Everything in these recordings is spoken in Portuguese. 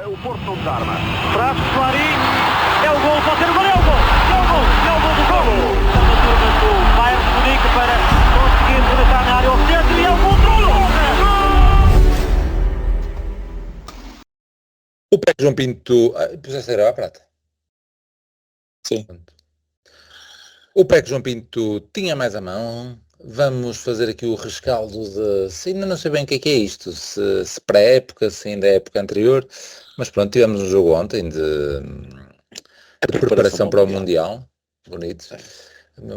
O Porto não desarma. Braço, Clarim, é o gol, pode ser o gol, é o gol, é o gol, é o gol do gol. Está na turma do Bayern de Munique para conseguir penetrar na área ao centro e é o gol do gol. O Pepe João Pinto... Puseste a gravar, Prata? Sim. O Pepe João Pinto tinha mais a mão. Vamos fazer aqui o rescaldo de... Se ainda não sei bem o que é isto. Se pré-época, se ainda é época anterior. Mas pronto, tivemos um jogo ontem de preparação para o Mundial. Bonito.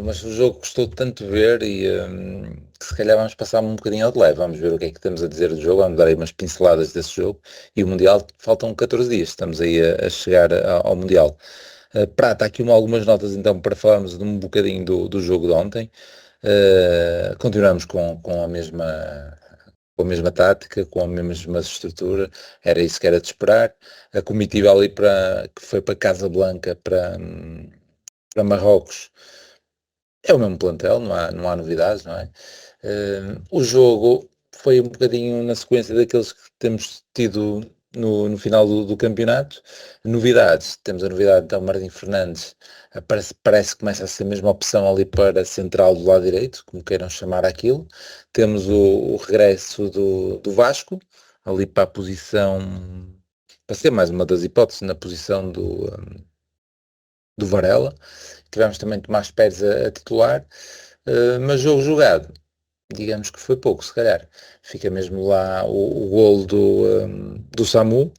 Mas o jogo gostou tanto de ver e que se calhar vamos passar um bocadinho ao de leve. Vamos ver o que é que temos a dizer do jogo, vamos dar aí umas pinceladas desse jogo. E o Mundial, faltam 14 dias, estamos aí a chegar ao Mundial. Prata, aqui algumas notas então para falarmos de um bocadinho do jogo de ontem. Continuamos com a mesma tática, com a mesma estrutura, era isso que era de esperar. A comitiva ali que foi para Casablanca, para Marrocos, é o mesmo plantel, não há novidades, não é? O jogo foi um bocadinho na sequência daqueles que temos tido no final do campeonato. Novidades, temos a novidade então Martim Fernandes, parece que começa a ser a mesma opção ali para central do lado direito, como queiram chamar aquilo. Temos o regresso do Vasco, ali para a posição, para ser mais uma das hipóteses, na posição do Varela. Tivemos também Tomás Pérez a titular, mas jogo jogado, digamos que foi pouco, se calhar. Fica mesmo lá o golo do Samu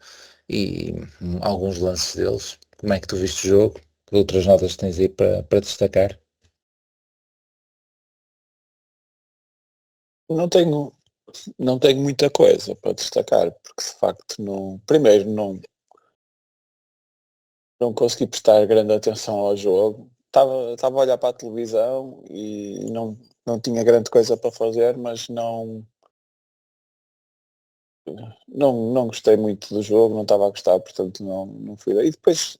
e alguns lances deles. Como é que tu viste o jogo? Que outras notas tens aí para destacar? Não tenho muita coisa para destacar, porque de facto primeiro não consegui prestar grande atenção ao jogo. Estava a olhar para a televisão e não tinha grande coisa para fazer, mas não gostei muito do jogo, não estava a gostar, portanto não fui daí. E depois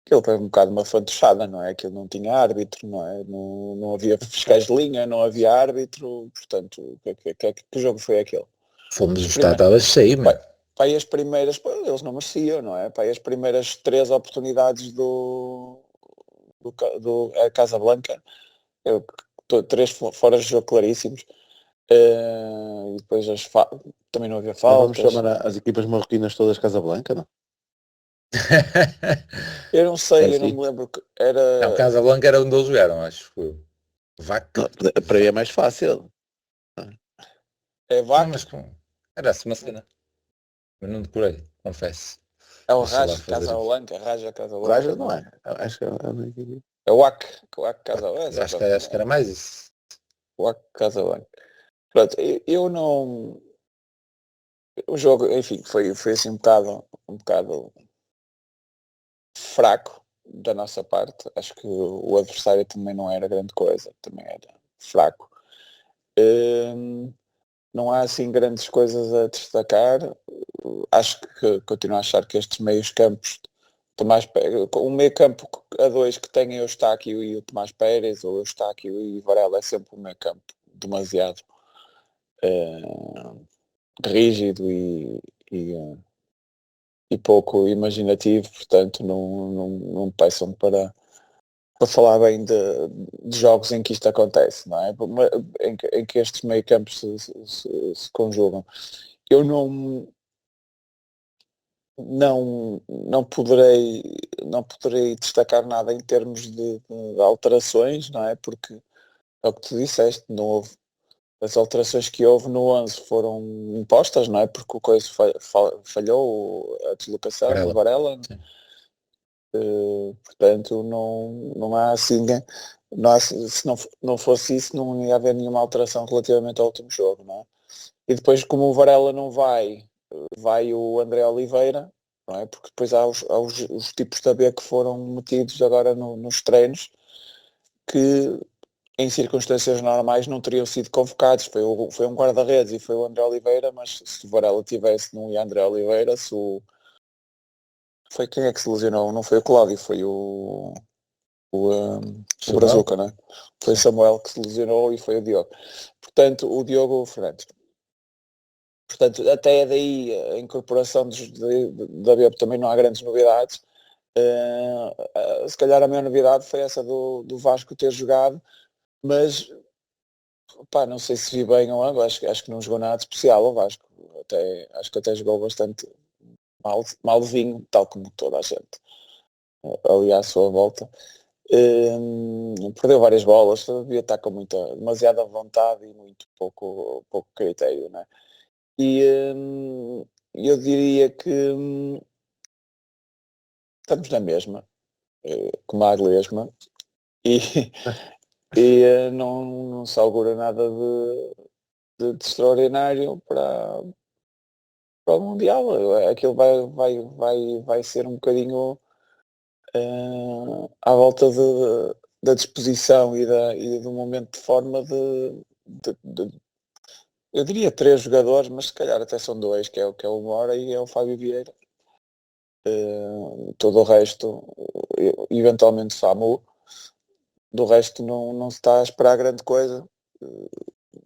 aquilo foi um bocado uma fantochada, não é? Aquilo não tinha árbitro, não é? Não havia fiscais de linha, não havia árbitro, portanto, que jogo foi aquele? Fomos, o estado estava cheio, mano. Para aí as primeiras, eles não mereciam, não é? Para aí as primeiras 3 oportunidades do Casablanca, 3 fora de jogo claríssimos, e depois também não havia faltas. Vamos chamar as equipas marroquinas todas Casablanca, não? Eu não sei, eu não me lembro que era... Não, Casablanca era onde eles jogaram, acho que Vaca. Para aí é mais fácil. É Vaca? Não, mas era assim uma cena. Mas não decorei, confesso. É o Raja Casablanca, Raja Casablanca. Raja não é. Acho que é o AC Casablanca. Acho que era mais isso. O AC Casablanca. Pronto, eu não... O jogo, enfim, foi assim um bocado fraco da nossa parte. Acho que o adversário também não era grande coisa, também era fraco. Não há assim grandes coisas a destacar. Acho que continuo a achar que estes meios campos, o meio campo a 2 que tem o Eustáquio e o Tomás Pérez, ou o Eustáquio e o Varela, é sempre um meio campo demasiado rígido e pouco imaginativo, portanto não me peçam para falar bem de jogos em que isto acontece, não é? Em que estes meio campos se conjugam. Eu não poderei destacar nada em termos de alterações, não é? Porque é o que tu disseste, não houve. As alterações que houve no 11 foram impostas, não é? Porque o coisa falhou, a deslocação do Varela. Portanto, não há assim... se não fosse isso, não ia haver nenhuma alteração relativamente ao último jogo, não é? E depois, como o Varela não vai o André Oliveira, não é? Porque depois há os tipos de AB que foram metidos agora nos treinos, que em circunstâncias normais não teriam sido convocados. Foi um guarda-redes e foi o André Oliveira, mas se o Varela tivesse, não ia André Oliveira. Foi quem é que se lesionou? Não foi o Cláudio, foi o Brazuca, não é? Foi o Samuel que se lesionou e foi o Diogo. Portanto, o Diogo Fernandes. Portanto, até daí a incorporação da Bebo também não há grandes novidades. Se calhar a maior novidade foi essa do Vasco ter jogado, mas pá, não sei se vi bem ou não, acho que não jogou nada de especial o Vasco. Acho que até jogou bastante malzinho, tal como toda a gente ali à sua volta. Perdeu várias bolas, devia estar com demasiada vontade e muito pouco critério, né? E eu diria que estamos na mesma, como a lesma, e, não se augura nada de extraordinário para o Mundial. Aquilo vai ser um bocadinho à volta da disposição e do momento de forma eu diria 3 jogadores, mas se calhar até são 2, que é o Mora e é o Fábio Vieira. Todo o resto, eventualmente Samu, do resto não se está a esperar grande coisa.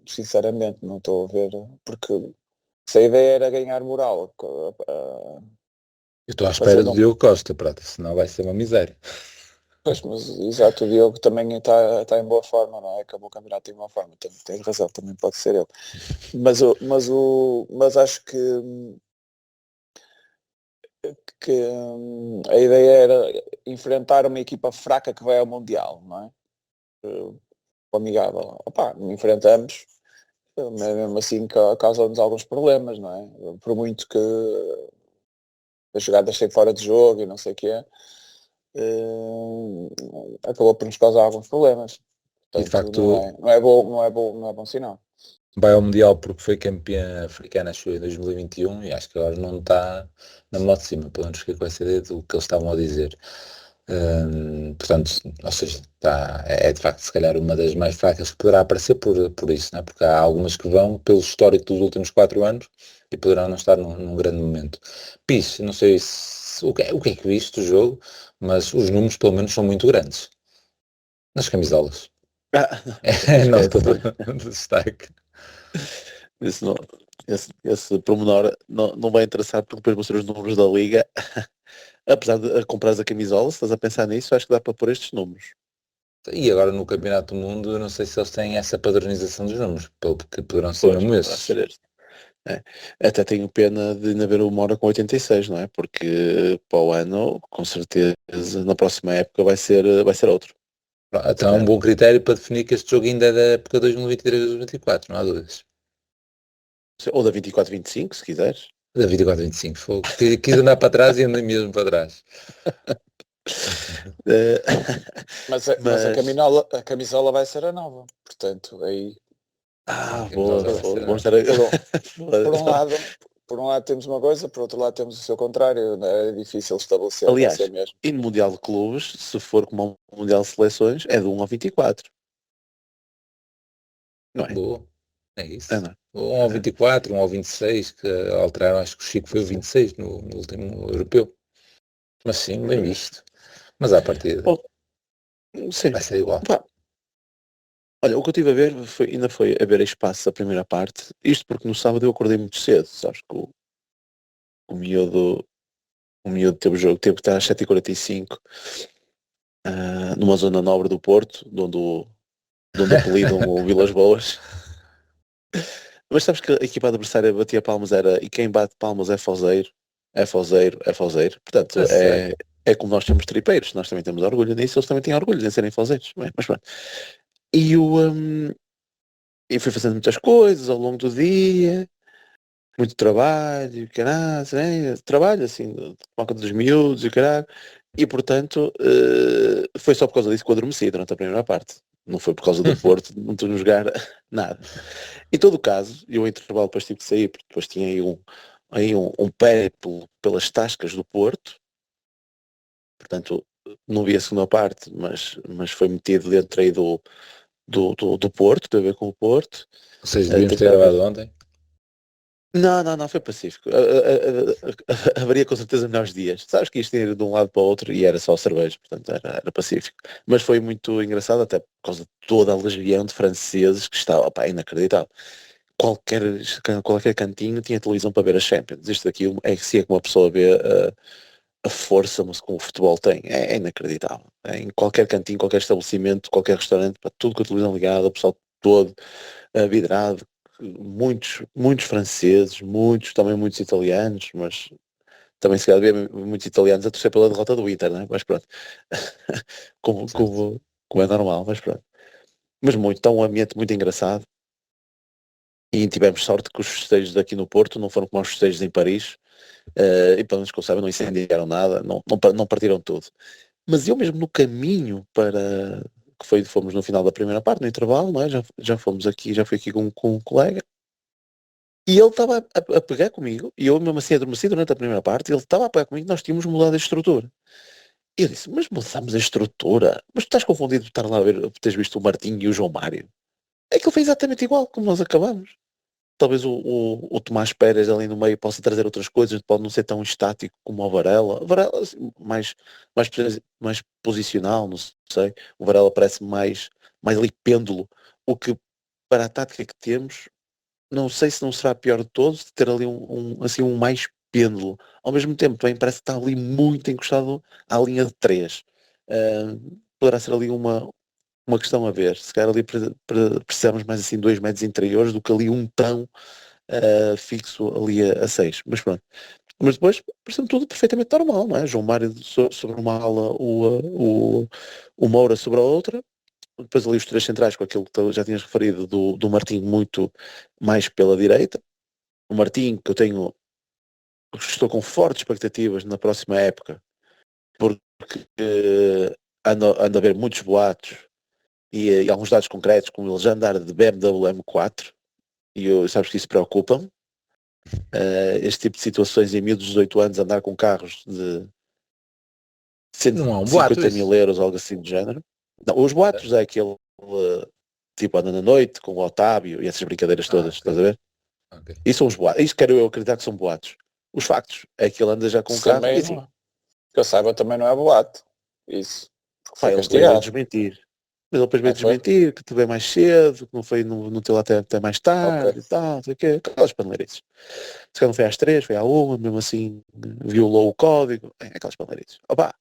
Sinceramente, não estou a ver, porque se a ideia era ganhar moral, Eu estou à espera do Diogo Costa, Prata, senão vai ser uma miséria. pois, mas exato, o Diogo também está em boa forma, não é? Acabou o campeonato em boa forma, tem razão, também pode ser ele. Mas acho que a ideia era enfrentar uma equipa fraca que vai ao Mundial, não é? Amigável. Opa, enfrentamos, mas mesmo assim causa-nos alguns problemas, não é? Por muito que as jogadas saem fora de jogo e não sei o quê, acabou por nos causar alguns problemas. Portanto, e de facto não é bom sinal. vai ao Mundial porque foi campeã africana, acho eu, em 2021 e acho que agora não está na moto de cima, pelo menos fiquei com essa ideia do que eles estavam a dizer. Portanto, ou seja, é de facto se calhar uma das mais fracas que poderá aparecer por isso, não é? Porque há algumas que vão pelo histórico dos últimos 4 anos e poderão não estar num grande momento. Pis, não sei o que é que viste do jogo, mas os números pelo menos são muito grandes nas camisolas. Nota do destaque. Isso não, esse pormenor não vai interessar porque depois vão ser os números da liga. Apesar de comprares a camisola, se estás a pensar nisso, acho que dá para pôr estes números. E agora no Campeonato do Mundo, eu não sei se eles têm essa padronização dos números, porque poderão ser mesmo esses. Até tenho pena de ainda ver o Mora com 86, não é? Porque para o ano, com certeza, na próxima época vai ser outro. Então é um bom critério para definir que este jogo ainda é da época 2023-2024, não há dúvidas. Ou da 24-25, se quiseres. Da 24-25, fogo. Quis andar para trás e andei mesmo para trás. Mas a camisola vai ser a nova, portanto, aí... boa. Vamos estar por um lado temos uma coisa, por outro lado temos o seu contrário, é difícil estabelecer. Aliás, mesmo. e no Mundial de Clubes, se for como o Mundial de Seleções, é de 1 ao 24. Não é? Boa. É isso. É, não é? 1 ao 24, 1 ao 26, que alteraram, acho que o Chico foi o 26 no último europeu. Mas sim, bem visto. Mas à partida sim. vai ser igual. Olha, o que eu estive a ver ainda foi a ver a espaço a primeira parte. Isto porque no sábado eu acordei muito cedo, sabes que o miúdo teve o jogo, teve que estar às 7h45 numa zona nobre do Porto, de onde apelidam o Vilas Boas. Mas sabes que a equipa adversária batia palmas e quem bate palmas é Fozeiro. Portanto, é como nós temos tripeiros, nós também temos orgulho nisso, eles também têm orgulho em serem Fozeiros. Mas pronto. E fui fazendo muitas coisas ao longo do dia, muito trabalho, caralho, né? Trabalho assim, de tomar conta dos miúdos e caralho. E portanto, foi só por causa disso que eu adormeci durante a primeira parte. Não foi por causa do Porto, não estou a jogar nada. Em todo o caso, eu em intervalo depois tive que sair, porque depois tinha aí um périplo pelas tascas do Porto. Portanto, não vi a segunda parte, mas foi metido dentro aí do Porto, teve a ver com o Porto. Ou seja, devíamos ter gravado ontem. Não, foi pacífico. Haveria com certeza melhores dias. Sabes que isto ia de um lado para o outro e era só cerveja, portanto era pacífico. Mas foi muito engraçado, até por causa de toda a legião de franceses que estava, inacreditável. qualquer cantinho tinha televisão para ver a Champions. Isto daqui é que se é que uma pessoa vê a força que o futebol tem. É inacreditável. Em qualquer cantinho, qualquer estabelecimento, qualquer restaurante, para tudo com a televisão ligada, o pessoal todo vidrado, muitos franceses, também muitos italianos, mas também se calhar havia muitos italianos a torcer pela derrota do Inter, né? Mas pronto. como é normal, mas pronto. Mas um ambiente muito engraçado. E tivemos sorte que os festejos daqui no Porto não foram como os festejos em Paris, e pelo menos que eu saiba não incendiaram nada, não partiram tudo. Mas eu mesmo no caminho fomos no final da primeira parte, no intervalo, não é? Já fui aqui com um colega, e ele estava a pegar comigo, e eu mesmo assim adormeci durante a primeira parte, e ele estava a pegar comigo, nós tínhamos mudado a estrutura. E eu disse, mas mudamos a estrutura? Mas tu estás confundido de estar lá a ver, teres visto o Martinho e o João Mário? É que ele fez exatamente igual como nós acabamos. Talvez o Tomás Pérez ali no meio possa trazer outras coisas, pode não ser tão estático como o Varela. O Varela assim, mais posicional, não sei. O Varela parece mais ali pêndulo. O que para a tática que temos, não sei se não será pior de todos de ter ali um mais pêndulo. Ao mesmo tempo também parece que está ali muito encostado à linha de 3. Poderá ser ali uma questão a ver. Se calhar ali precisamos mais assim 2 metros interiores do que ali um tão fixo ali a 6. Mas pronto. Mas depois pareceu tudo perfeitamente normal, não é? João Mário sobre uma ala, o Moura sobre a outra. Depois ali os 3 centrais com aquilo que tu já tinhas referido do Martim muito mais pela direita. O Martim, que estou com fortes expectativas na próxima época, porque ando a ver muitos boatos e alguns dados concretos, como ele já andar de BMW M4, e sabes que isso preocupa-me. Este tipo de situações em miúdos de 18 anos andar com carros de Não há um boato 150 mil euros, algo assim do género. Não, os boatos é aquele tipo anda na noite com o Otávio e essas brincadeiras todas, ok. estás a ver? Okay. Isso são os boatos. Isso quero eu acreditar que são boatos. Os factos é que ele anda já com um carro e assim. Que eu saiba também não é boato. Isso. Ele depois veio desmentir. Mas ele depois veio desmentir que te veio mais cedo, que não teve lá até mais tarde e tal, não sei o quê. Aquelas paneleirices. Se calhar não foi às 3, foi à 1, mesmo assim violou o código. Aquelas paneleirices. Opa!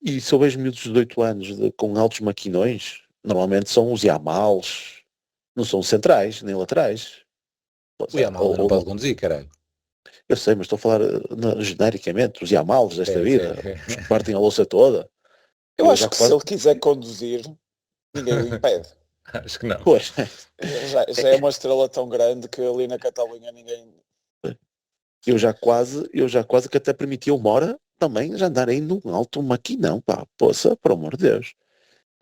E se eu vejo miúdos de 18 anos com altos maquinões, normalmente são os Yamals, não são centrais, nem laterais. O Yamal não pode conduzir, caralho. Eu sei, mas estou a falar genericamente, os Yamals desta vida, os que partem a louça toda. Eu acho que se ele quiser conduzir, ninguém o impede. Acho que não. Pois. Já é uma estrela tão grande que ali na Catalunha ninguém... Eu já quase que até permitia uma hora também já andar aí num alto maquinão, pá, poça, por amor de Deus.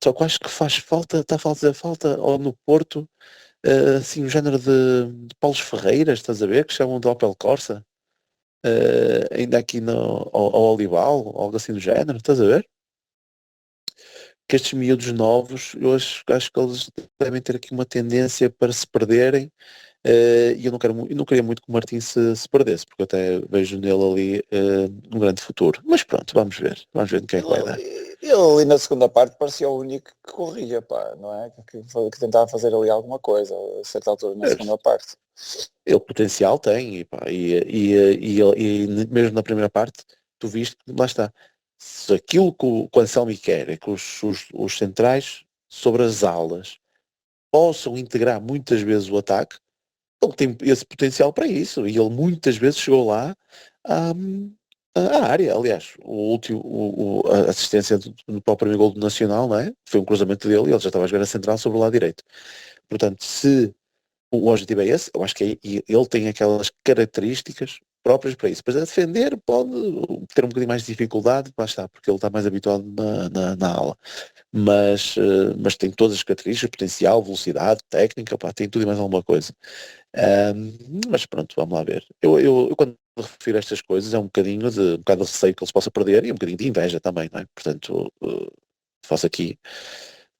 Só que acho que faz falta, está a fazer falta, ou no Porto, assim, um género de Paulos Ferreiras, estás a ver, que chamam de Opel Corsa, ainda aqui ao Olival, algo assim do género, estás a ver? Que estes miúdos novos, eu acho que eles devem ter aqui uma tendência para se perderem, e eu não queria muito que o Martim se perdesse, porque eu até vejo nele ali um grande futuro. Mas pronto, vamos ver no que é que vai dar. Ele ali na segunda parte parecia o único que corria, pá, não é? Que tentava fazer ali alguma coisa a certa altura na segunda parte. Ele potencial tem, e mesmo na primeira parte, tu viste que lá está. Se aquilo que o Anselmi quer é que os centrais sobre as alas possam integrar muitas vezes o ataque, ele tem esse potencial para isso, e ele muitas vezes chegou lá à área. Aliás, a assistência para o primeiro gol do Nacional, não é? Foi um cruzamento dele e ele já estava a jogar a central sobre o lado direito. Portanto, se o objetivo é esse, eu acho que ele tem aquelas características próprias para isso. Depois a defender pode ter um bocadinho mais de dificuldade, lá está, porque ele está mais habituado na ala. Mas tem todas as características, potencial, velocidade, técnica, pá, tem tudo e mais alguma coisa. Mas pronto, vamos lá ver. Eu quando refiro a estas coisas é um bocado de receio que ele se possa perder e um bocadinho de inveja também, não é? Portanto, faço aqui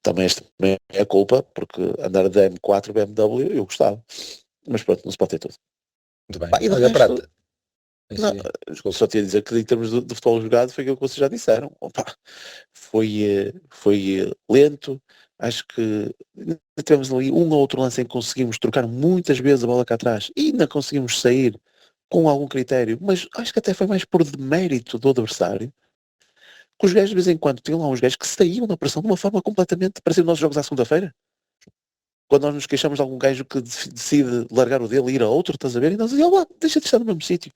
também esta é culpa, porque andar de M4 BMW eu gostava. Mas pronto, não se pode ter tudo. Muito bem. E Olha, Prata. Só tinha a dizer que em termos de futebol jogado foi aquilo que vocês já disseram. Opa, foi lento, Acho que tivemos ali um ou outro lance em que conseguimos trocar muitas vezes a bola cá atrás e ainda conseguimos sair com algum critério, mas acho que até foi mais por demérito do adversário. Que os gajos de vez em quando tinham lá uns gajos que saíam da pressão de uma forma completamente parecida os nossos jogos à segunda-feira. Quando nós nos queixamos de algum gajo que decide largar o dele e ir a outro, estás a ver? E nós dizíamos, lá, deixa de estar no mesmo sítio.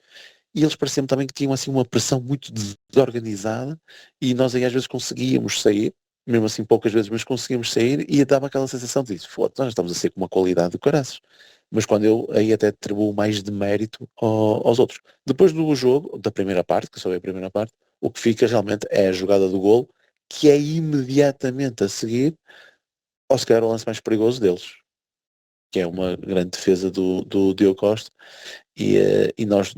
E eles pareciam também que tinham assim uma pressão muito desorganizada e nós aí às vezes conseguíamos sair, mesmo assim poucas vezes, mas conseguíamos sair e dava aquela sensação de foda-se, nós estamos a ser com uma qualidade de caraças. Mas quando eu aí até atribuo mais de mérito aos outros. Depois do jogo, da primeira parte, que só é a primeira parte, o que fica realmente é a jogada do golo, que é imediatamente a seguir, ou se calhar o lance mais perigoso deles, que é uma grande defesa do Diogo Costa, e nós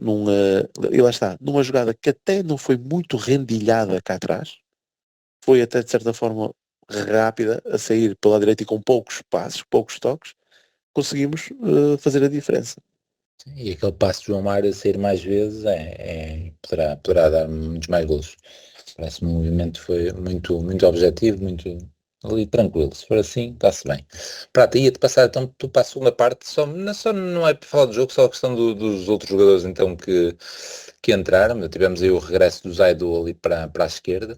e lá está, numa jogada que até não foi muito rendilhada cá atrás, foi até de certa forma rápida, a sair pela direita e com poucos passos, poucos toques, conseguimos fazer a diferença. E aquele passo de João Mário a sair mais vezes poderá dar muitos mais golos. Parece-me um movimento foi muito objetivo, muito ali tranquilo. Se for assim, está-se bem. Prata, ia-te passar então tu para a segunda parte, só não é para falar do jogo, só a questão dos outros jogadores então que entraram. Tivemos aí o regresso do Zaidu ali para a esquerda.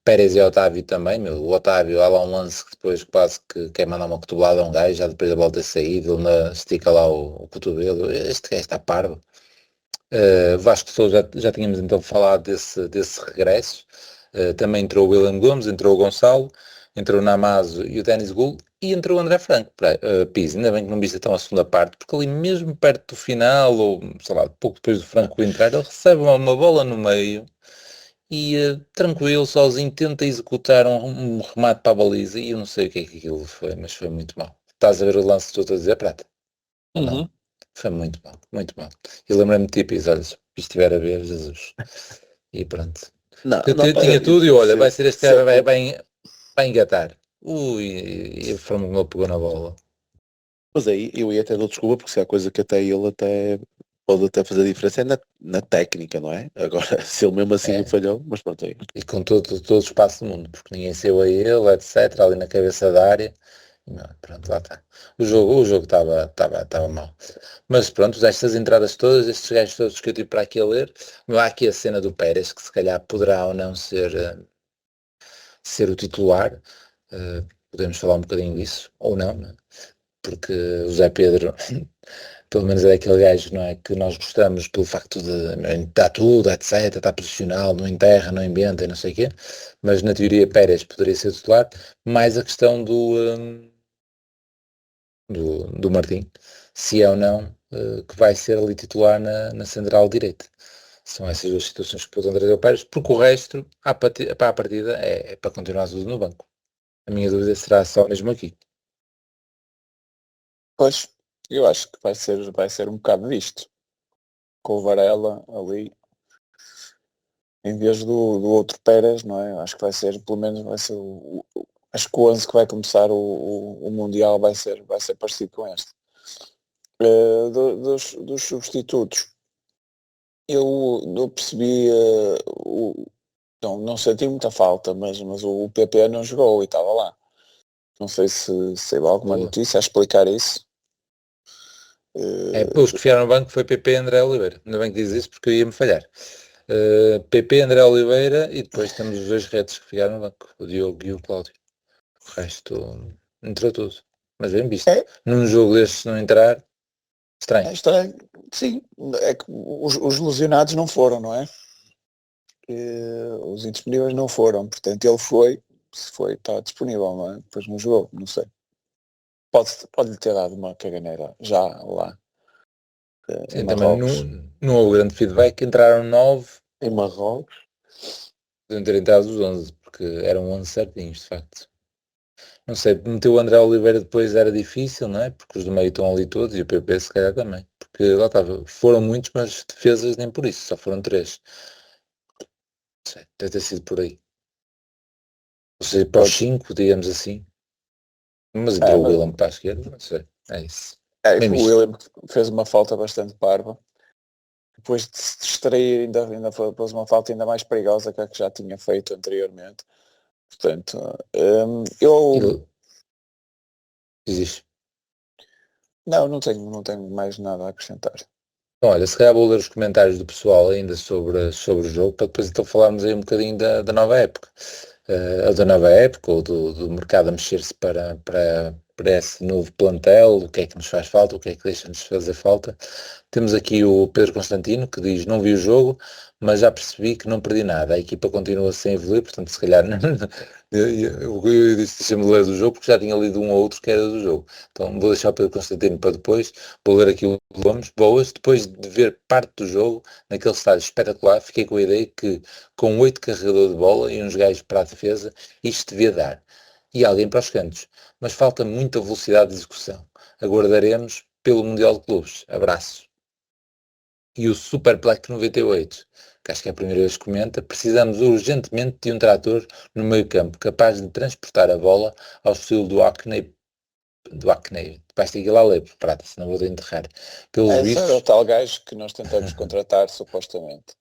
Pérez e Otávio também, o Otávio, há lá um lance que depois quase que quer mandar uma cotovelada a um gajo, já depois da bola ter saído, ele estica lá o cotovelo, este gajo está parvo. Vasco Sousa já tínhamos então falado desse regresso. Também entrou o William Gomes, entrou o Gonçalo, entrou o Namazo e o Denis Gould e entrou o André Franco. Pizzi, ainda bem que não viste então a segunda parte, porque ali mesmo perto do final, ou sei lá, pouco depois do Franco entrar, ele recebe uma bola no meio e tranquilo, sozinho, tenta executar um remate para a baliza e eu não sei o que é que aquilo foi, mas foi muito mal. Estás a ver o lance que estou a dizer, Prata? Ou não? Uhum. Foi muito mal, muito mal. Eu lembro-me de tipo, olha, se estiver a ver, Jesus. E pronto. Não, Eu não, tinha tudo e olha, vai ser este cara, sempre, vai engatar. Ui, e a forma como ele pegou na bola. mas aí eu ia até dar desculpa, porque se há coisa que até ele até pode até fazer diferença é na técnica, não é? Agora, se ele mesmo assim É, falhou, mas pronto aí. e com todo o espaço do mundo, porque ninguém saiu a ele, etc., ali na cabeça da área. Não, pronto, lá está. O jogo estava mal. Mas pronto, estas entradas todas, estes gajos todos que eu tive para aqui a ler, há aqui a cena do Pérez, que se calhar poderá ou não ser o titular. Podemos falar um bocadinho disso, ou não, né? Porque o Zé Pedro, pelo menos é aquele gajo, não é, que nós gostamos pelo facto de dar tudo, etc, está posicional, não enterra, não inventa e não sei o quê, mas na teoria Pérez poderia ser titular, mais a questão do Martim, se é ou não que vai ser ali titular na central direita. São essas duas situações que pôs André Pérez, porque o resto, para a partida, é para continuar tudo no banco. A minha dúvida será só mesmo aqui. Pois, eu acho que vai ser um bocado disto. Com o Varela ali, em vez do outro Pérez, não é? Acho que vai ser, pelo menos vai ser acho que o 11 que vai começar o Mundial vai ser parecido com este. Dos substitutos, eu percebi, não senti muita falta, mas o PP não jogou e estava lá. Não sei se saiu alguma Boa. notícia a explicar isso. Os que ficaram no banco foi PP e André Oliveira. Ainda bem que diz isso porque eu ia-me falhar. PP, André Oliveira e depois temos os dois redes que ficaram no banco, o Diogo e o Cláudio. O resto entrou tudo. Mas bem visto. É. Num jogo destes não entrar, estranho. É estranho. Sim, é que os lesionados não foram, não é? Os indisponíveis não foram, portanto ele foi, se foi, está disponível, não é? Depois não jogou, não sei. Pode-lhe ter dado uma caganeira já lá em Sim, também Marrocos. não houve grande feedback. Entraram 9, Em Marrocos, podiam ter entrado os 11, porque eram 11 certinhos, de facto. Não sei, meter o André Oliveira depois era difícil, não é? Porque os do meio estão ali todos e o PP se calhar também. Porque lá estava, foram muitos, mas defesas nem por isso, só foram 3. Não sei, deve ter sido por aí. Ou seja, para os 5, digamos assim. Mas entrou o Mas, William para a esquerda, não sei. É isso. Bem o visto. William fez uma falta bastante parva. Depois de se distrair, ainda pôs uma falta ainda mais perigosa que a que já tinha feito anteriormente. Portanto, eu Existe. não tenho mais nada a acrescentar. Bom, olha, se calhar vou ler os comentários do pessoal ainda sobre o jogo, para depois então falarmos aí um bocadinho da nova época. Ou da nova época, ou do mercado a mexer-se para esse novo plantel, o que é que nos faz falta, o que é que deixa-nos fazer falta. Temos aqui o Pedro Constantino, que diz: não vi o jogo, mas já percebi que não perdi nada. A equipa continua sem evoluir, portanto, se calhar eu disse: deixa-me ler do jogo, porque já tinha lido um ou outro que era do jogo. Então vou deixar o Pedro Constantino para depois. Vou ler aqui o Gomes. Boas, depois de ver parte do jogo, naquele estádio espetacular, fiquei com a ideia que com 8 carregadores de bola e uns gajos para a defesa, isto devia dar. E alguém para os cantos. Mas falta muita velocidade de execução. Aguardaremos pelo Mundial de Clubes. Abraço. E o Super Black 98, que acho que é a primeira vez que comenta: precisamos urgentemente de um trator no meio campo, capaz de transportar a bola ao estilo do Acne. Vais ter que ir lá ler, prata, senão vou de enterrar. Pelos Esse era o vistos, tal gajo que nós tentamos contratar, supostamente.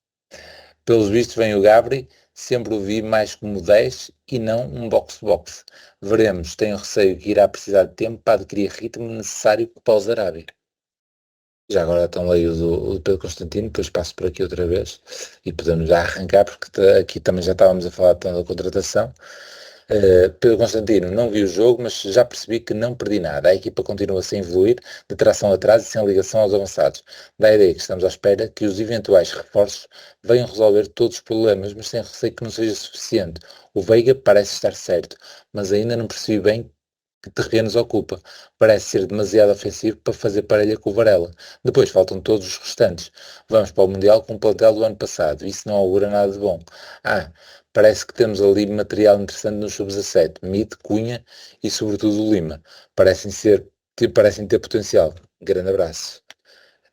pelos vistos vem o Gabri, sempre o vi mais como 10 e não um box-box. Veremos, tenho receio que irá precisar de tempo para adquirir ritmo necessário para o Zarabia. Já agora então leio o do Pedro Constantino, depois passo por aqui outra vez e podemos já arrancar, porque aqui também já estávamos a falar da contratação. Pedro Constantino: não vi o jogo, mas já percebi que não perdi nada. A equipa continua sem evoluir, de tração atrás e sem ligação aos avançados. Dá a ideia que estamos à espera que os eventuais reforços venham resolver todos os problemas, mas sem receio que não seja suficiente. O Veiga parece estar certo, mas ainda não percebi bem que terrenos ocupa. Parece ser demasiado ofensivo para fazer parelha com o Varela. Depois faltam todos os restantes. Vamos para o Mundial com o plantel do ano passado. Isso não augura nada de bom. Parece que temos ali material interessante no sub-17. Mid, Cunha e sobretudo o Lima. Parecem ter potencial. Grande abraço.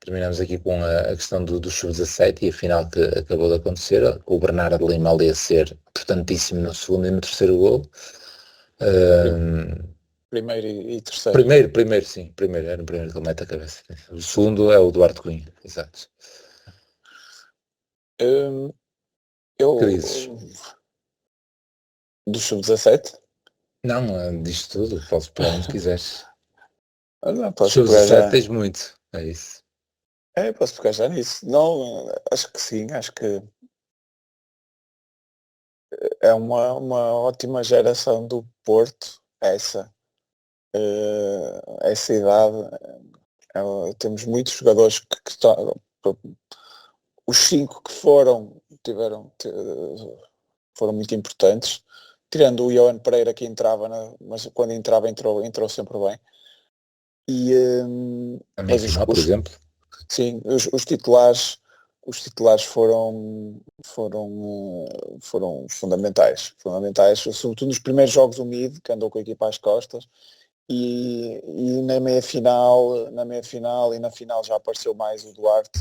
Terminamos aqui com a questão do sub-17 e a final que acabou de acontecer, com o Bernardo Lima ali a ser importantíssimo no segundo e no terceiro gol. Primeiro e terceiro. Primeiro, era o primeiro que ele mete a cabeça. O segundo é o Duarte Cunha, exato. Que dizes? Do sub-17? Não, diz tudo, podes pegar onde quiseres. Não, posso pegar Sub-17 já. tens muito, é isso. Posso pegar já nisso. Não, acho que sim, acho que é uma ótima geração do Porto, essa idade. Temos muitos jogadores que estão, os 5 que foram muito importantes, tirando o Johan Pereira, que entrava, mas quando entrava entrou sempre bem. Também final, por exemplo. Sim, os titulares foram fundamentais, sobretudo nos primeiros jogos. O Mid, que andou com a equipa às costas, e na meia final e na final já apareceu mais o Duarte,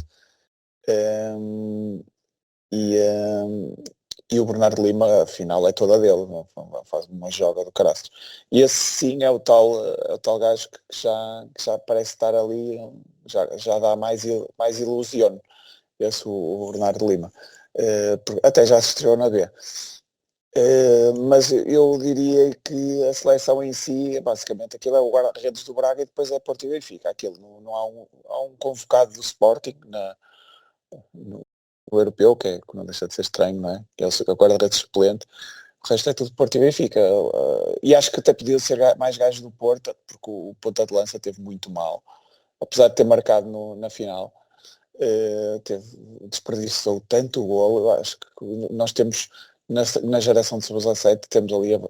e o Bernardo Lima. A final é toda dele, faz uma joga do caraças. E esse sim é o tal gajo que já parece estar ali, já dá mais ilusione, esse o Bernardo Lima. Até já se estreou na B. Mas eu diria que a seleção em si, basicamente, aquilo é o guarda-redes do Braga e depois é Porto e Benfica. Aquilo não há um convocado do Sporting no europeu, que não deixa de ser estranho, não é? Que é o guarda-redes suplente. O resto é tudo Porto e Benfica. E acho que até podia ser mais gajos do Porto, porque o ponta de lança teve muito mal. Apesar de ter marcado na final, desperdiçou tanto o golo. Eu acho que nós temos, na geração de sub-17,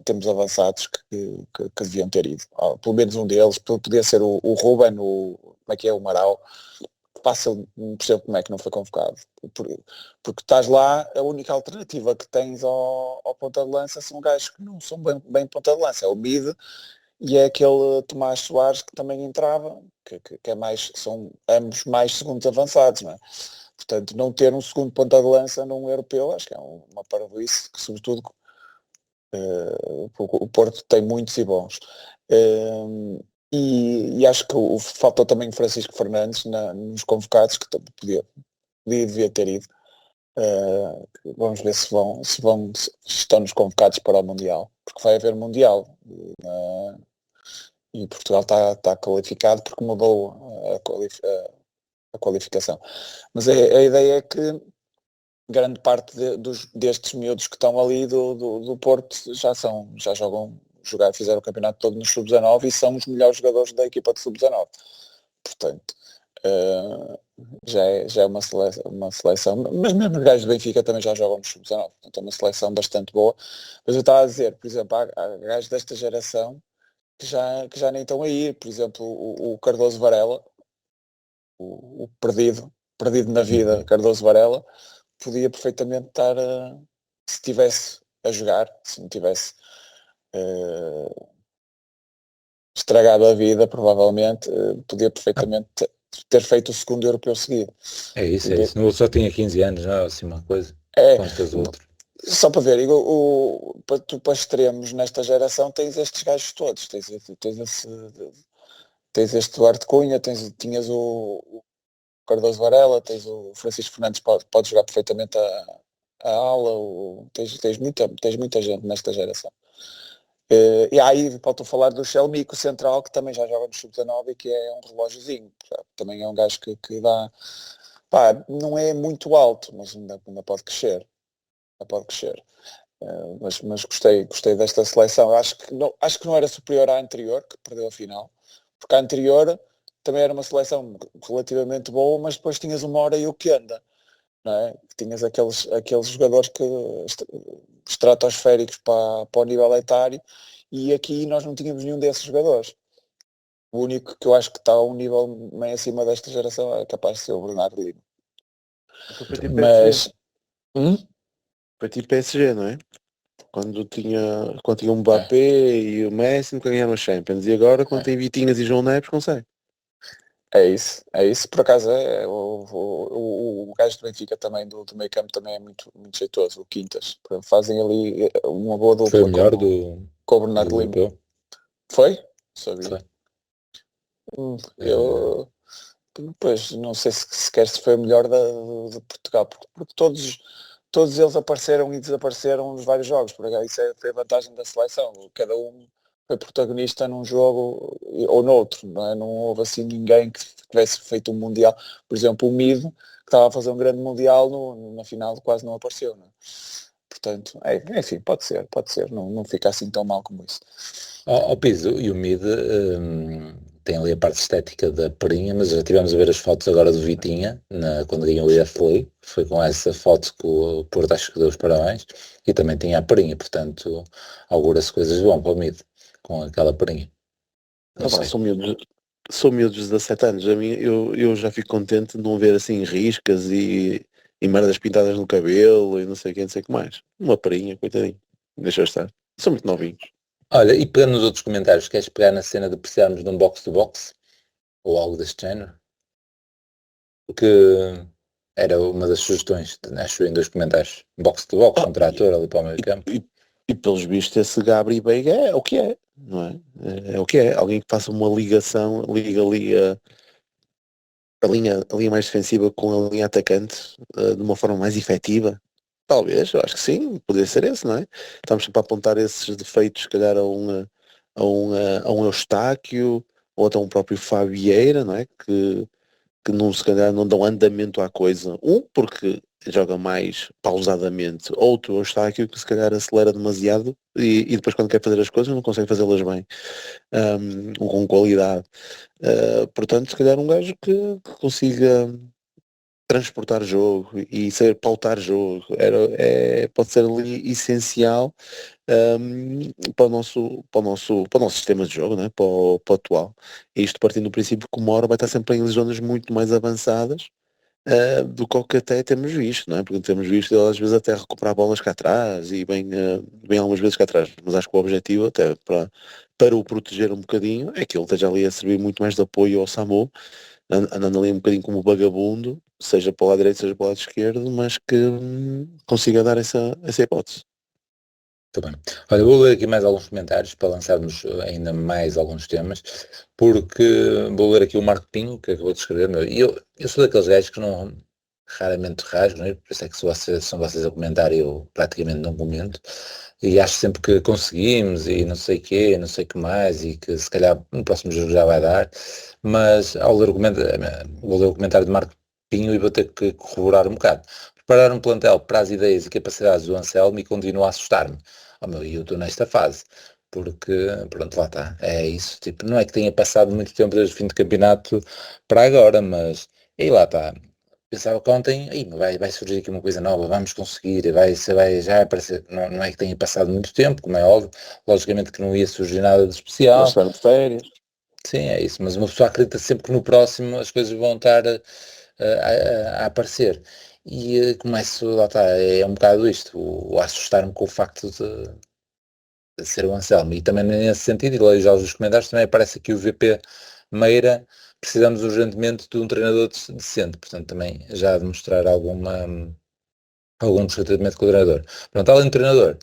temos avançados que deviam ter ido. Pelo menos um deles, podia ser o Ruben, como é que é, o Marau. Não percebo como é que não foi convocado, porque estás lá, a única alternativa que tens ao ponta de lança são gajos que não são bem ponta de lança, é o Mid e é aquele Tomás Soares que também entrava, que é são ambos mais segundos avançados, não é? Portanto, não ter um segundo ponta de lança num europeu, acho que é uma parvoíce, que sobretudo o Porto tem muitos e bons. E acho que faltou também o Francisco Fernandes nos convocados, que devia ter ido. Vamos ver se estão-nos convocados para o Mundial, porque vai haver Mundial. E Portugal está qualificado porque mudou a qualificação. Mas a ideia é que grande parte destes miúdos que estão ali do Porto já fizeram o campeonato todo no Sub-19 e são os melhores jogadores da equipa de Sub-19. Portanto, já é uma seleção, mas mesmo os gajos do Benfica também já jogam no Sub-19, portanto é uma seleção bastante boa. Mas eu estava a dizer, por exemplo, há gajos desta geração que já nem estão aí, por exemplo, o Cardoso Varela, o perdido na vida, Cardoso Varela, podia perfeitamente estar, se estivesse a jogar, se não tivesse estragado a vida, provavelmente, podia perfeitamente ter feito o segundo europeu seguido. É isso. Não, só tinha 15 anos, não é assim uma coisa. Quanto os outros. Só para ver, tu para extremos nesta geração tens estes gajos todos, tens este Duarte Cunha, tinhas o Cardoso Varela, tens o Francisco Fernandes, pode jogar perfeitamente a ala, tens muita gente nesta geração. E aí faltou falar do Xelmico Central, que também já joga no Sub-19 e que é um relógiozinho, também é um gajo que dá, não é muito alto, mas ainda pode crescer. Mas gostei desta seleção. Acho que não era superior à anterior, que perdeu a final, porque a anterior também era uma seleção relativamente boa, mas depois tinhas uma hora e o que anda, não é? Tinhas aqueles jogadores estratosféricos para o nível etário, e aqui nós não tínhamos nenhum desses jogadores. O único que eu acho que está a um nível meio acima desta geração é capaz de ser o Bernardo Lima. Mas foi tipo PSG, não é? Quando tinha o Mbappé e o Messi nunca ganharam a Champions, e agora quando tem Vitinhas e João Neves consegue. É isso, por acaso o gajo do Benfica também, do meio campo, também é muito, muito jeitoso, o Quintas. Fazem ali uma boa dupla. Foi o melhor com o Bernardo Lima. Europeu. Foi? Sabia. Foi. Eu depois não sei se foi o melhor de Portugal, porque todos eles apareceram e desapareceram nos vários jogos, por isso foi a vantagem da seleção. Cada um foi protagonista num jogo ou noutro, não é? Não houve assim ninguém que tivesse feito um Mundial. Por exemplo, o Mido, que estava a fazer um grande Mundial, na final quase não apareceu, não é? Portanto, enfim, pode ser, não fica assim tão mal como isso. Ao piso, e o Mid tem ali a parte estética da Perinha, mas já tivemos a ver as fotos agora do Vitinha, quando ganhou o IFLI, foi com essa foto que o Porto acho que deu os parabéns, e também tinha a Perinha, portanto augura-se coisas bom para o Mid, com aquela Perinha. São miúdos de 17 anos, a mim, eu já fico contente de não ver assim riscas e merdas pintadas no cabelo e não sei o que mais. Uma Perinha, coitadinho, deixa estar, são muito novinhos. Olha, e pegando nos outros comentários, queres pegar na cena de precisarmos de um box-to-box? Ou algo deste género? Porque era uma das sugestões, acho em 2 comentários. Box-to-box, um trator ali para o meio campo. E pelos vistos esse Gabri Veiga é o que é, não é? É o que é. Alguém que faça uma ligação, liga ali a linha mais defensiva com a linha atacante de uma forma mais efetiva. Talvez, eu acho que sim, poderia ser esse, não é? Estamos sempre a apontar esses defeitos, se calhar a um Eustáquio ou até um próprio Fabieira, não é? Que se calhar não dão andamento à coisa. Porque joga mais pausadamente, outro Eustáquio que se calhar acelera demasiado e depois quando quer fazer as coisas não consegue fazê-las bem, com qualidade. Portanto, se calhar um gajo que consiga transportar jogo e saber pautar jogo pode ser ali essencial para o nosso sistema de jogo, né? para o atual. E isto partindo do princípio que uma hora vai estar sempre em zonas muito mais avançadas do que até temos visto, não é? Porque temos visto ele às vezes até recuperar bolas cá atrás e bem algumas vezes cá atrás, mas acho que o objetivo até para o proteger um bocadinho é que ele esteja ali a servir muito mais de apoio ao Samu, andando ali um bocadinho como vagabundo, seja para o lado direito, seja para o lado esquerdo, mas que consiga dar essa hipótese. Muito bem. Olha, vou ler aqui mais alguns comentários para lançarmos ainda mais alguns temas, porque vou ler aqui o Marco Pinho, que acabou de escrever, e eu sou daqueles gajos que não raramente rasgo, não é? Por isso é que se são vocês a comentar eu praticamente não comento, e acho sempre que conseguimos e não sei o quê, não sei o que mais, e que se calhar no próximo jogo já vai dar, mas ao ler vou ler o comentário de Marco Pinho e vou ter que corroborar um bocado. Preparar um plantel para as ideias e capacidades do Anselmo e continua a assustar-me. Oh meu, e eu estou nesta fase. Porque, pronto, lá está, é isso, tipo, não é que tenha passado muito tempo desde o fim de campeonato para agora, mas, e lá está, pensava que ontem, "Ih, vai surgir aqui uma coisa nova, vamos conseguir, já vai aparecer", não é que tenha passado muito tempo, como é óbvio, logicamente que não ia surgir nada de Eles especial, estiveram de férias. sim, é isso, mas uma pessoa acredita sempre que no próximo as coisas vão estar a aparecer, e começo, lá está, é um bocado isto, o assustar-me com o facto de ser o Anselmo. E também nesse sentido, e leio já os comentários, também aparece aqui o VP Meira, precisamos urgentemente de um treinador decente, portanto também já demonstrar algum descontentamento com o treinador. Pronto, além do treinador,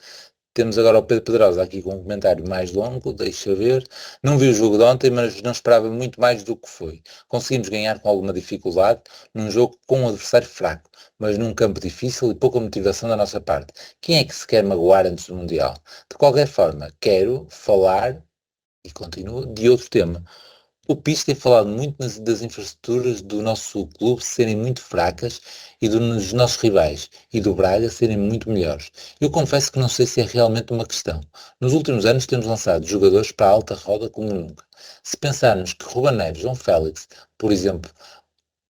temos agora o Pedro Pedrosa aqui com um comentário mais longo, deixa ver. Não vi o jogo de ontem, mas não esperava muito mais do que foi. Conseguimos ganhar com alguma dificuldade, num jogo com um adversário fraco, mas num campo difícil e pouca motivação da nossa parte. Quem é que se quer magoar antes do Mundial? De qualquer forma, quero falar, e continuo, de outro tema. O PIS tem falado muito das infraestruturas do nosso clube serem muito fracas e dos nossos rivais e do Braga serem muito melhores. Eu confesso que não sei se é realmente uma questão. Nos últimos anos temos lançado jogadores para a alta roda como nunca. Se pensarmos que Ruben Neves, João Félix, por exemplo,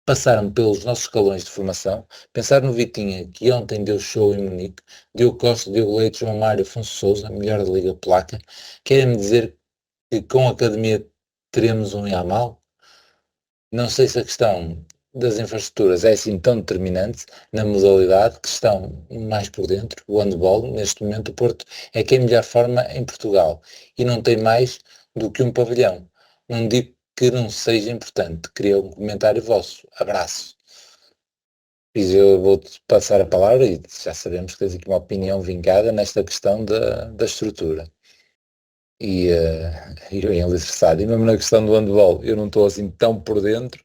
passaram pelos nossos escalões de formação, pensar no Vitinha, que ontem deu show em Munique, Diogo Costa, Diogo Leite, João Mário, Afonso Sousa, melhor da Liga Polaca, querem-me dizer que com a academia teremos um Yamal? Não sei se a questão das infraestruturas é assim tão determinante na modalidade que estão mais por dentro. O handball, neste momento, o Porto é quem melhor forma em Portugal e não tem mais do que um pavilhão. Não digo que não seja importante. Queria um comentário vosso. Abraço. E eu vou-te passar a palavra e já sabemos que tens aqui uma opinião vincada nesta questão da estrutura. E eu em alicerçado. E mesmo na questão do handball, eu não estou assim tão por dentro,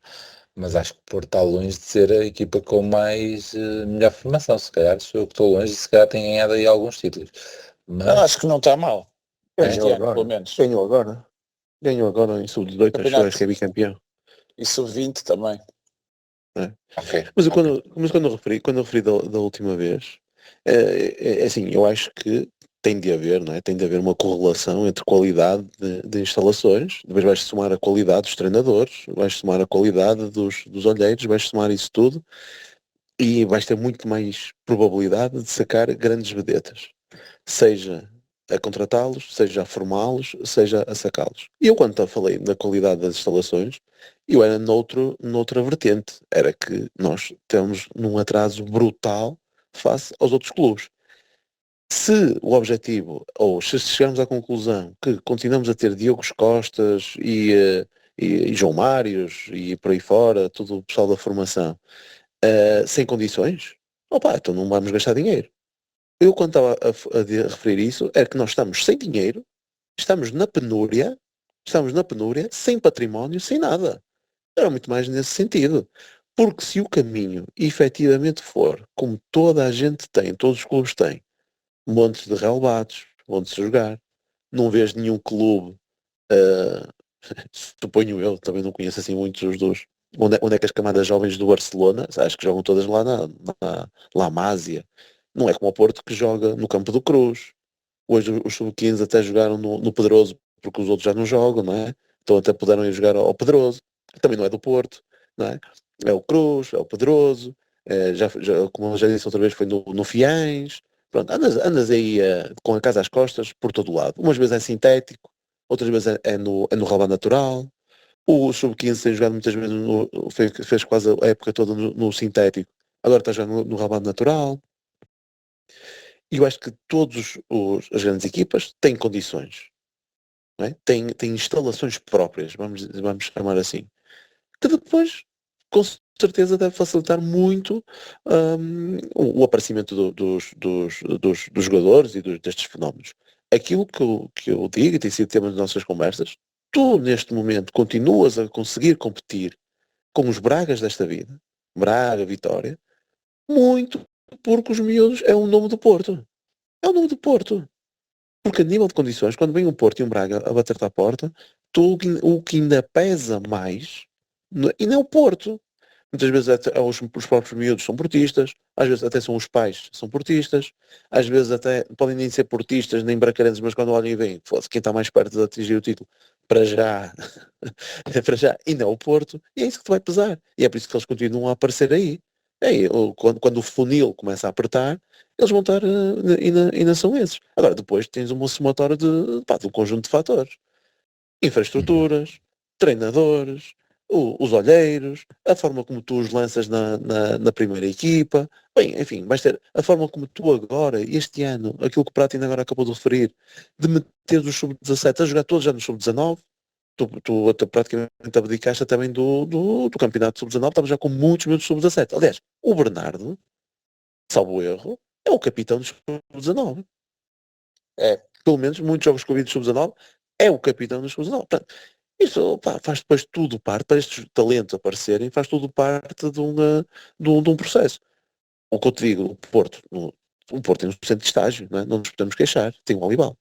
mas acho que o Porto está longe de ser a equipa com mais melhor formação. Se calhar sou eu que estou longe e se calhar tem ganhado aí alguns títulos. Não, Mas acho que não está mal. Este Ganhou ano, agora. pelo menos. Ganhou agora. Ganhou agora em sub-18, acho que é bicampeão. E sub-20 também. ok. Mas quando eu referi da última vez, é assim, eu acho que tem de haver, não é? Tem de haver uma correlação entre qualidade de instalações, depois vais somar a qualidade dos treinadores, vais somar a qualidade dos olheiros, vais somar isso tudo e vais ter muito mais probabilidade de sacar grandes vedetas, seja a contratá-los, seja a formá-los, seja a sacá-los. E eu quando falei da qualidade das instalações, eu era noutra vertente, era que nós temos num atraso brutal face aos outros clubes. Se o objetivo, ou se chegarmos à conclusão que continuamos a ter Diogos Costas e João Mários e por aí fora, todo o pessoal da formação, sem condições, opa, então não vamos gastar dinheiro. Eu quando estava a referir isso, é que nós estamos sem dinheiro, estamos na penúria, sem património, sem nada. Era muito mais nesse sentido. Porque se o caminho efetivamente for, como toda a gente tem, todos os clubes têm, montes de relevados, montes de jogar, não vês nenhum clube, uh, suponho eu, também não conheço assim muitos dos. Onde é que as camadas jovens do Barcelona, acho que jogam todas lá na La Masia. Não é como o Porto que joga no Campo do Cruz. Hoje os sub-15 até jogaram no Pedroso, porque os outros já não jogam, não é? Então até puderam ir jogar ao Pedroso, que também não é do Porto, não é? É o Cruz, é o Pedroso, como eu já disse outra vez, foi no Fiães. Pronto, andas aí com a casa às costas por todo lado. Umas vezes é sintético, outras vezes é no relvado natural. O sub-15 tem jogado muitas vezes, fez quase a época toda no sintético. Agora está jogando no relvado natural. E eu acho que todas as grandes equipas têm condições, não é? Têm instalações próprias, vamos chamar assim, que depois, com certeza, deve facilitar muito o aparecimento dos jogadores e destes fenómenos. Aquilo que eu digo, e tem sido tema das nossas conversas, tu neste momento continuas a conseguir competir com os Bragas desta vida, Braga, Vitória, muito porque os miúdos é o nome do Porto. É o nome do Porto. Porque a nível de condições, quando vem um Porto e um Braga a bater-te à porta, o que ainda pesa mais e não é o Porto. Muitas vezes até os próprios miúdos são portistas, às vezes até são os pais, são portistas, às vezes até podem nem ser portistas, nem bracarenses, mas quando olham e veem, foda-se, quem está mais perto de atingir o título, para já, é para já, ainda é o Porto, e é isso que te vai pesar. E é por isso que eles continuam a aparecer aí. Quando o funil começa a apertar, eles vão estar, e não são esses. Agora, depois tens uma somatória de um conjunto de fatores. Uhum. Infraestruturas, treinadores, os olheiros, a forma como tu os lanças na primeira equipa. Bem, enfim, vais ter a forma como tu agora, este ano, aquilo que o Prato ainda agora acabou de referir, de meter os sub-17 a jogar todos já no sub-19, tu até praticamente abdicaste também do campeonato sub-19, estava já com muitos minutos sub-17. Aliás, o Bernardo, salvo erro, é o capitão do sub-19. É, Pelo menos muitos jogos que eu vi do sub-19, é o capitão do sub-19. Isso, pá, faz depois tudo parte, para estes talentos aparecerem, faz tudo parte de um processo. O que eu te digo, o Porto tem um centro de estágio, não nos podemos queixar, tem um Olibal.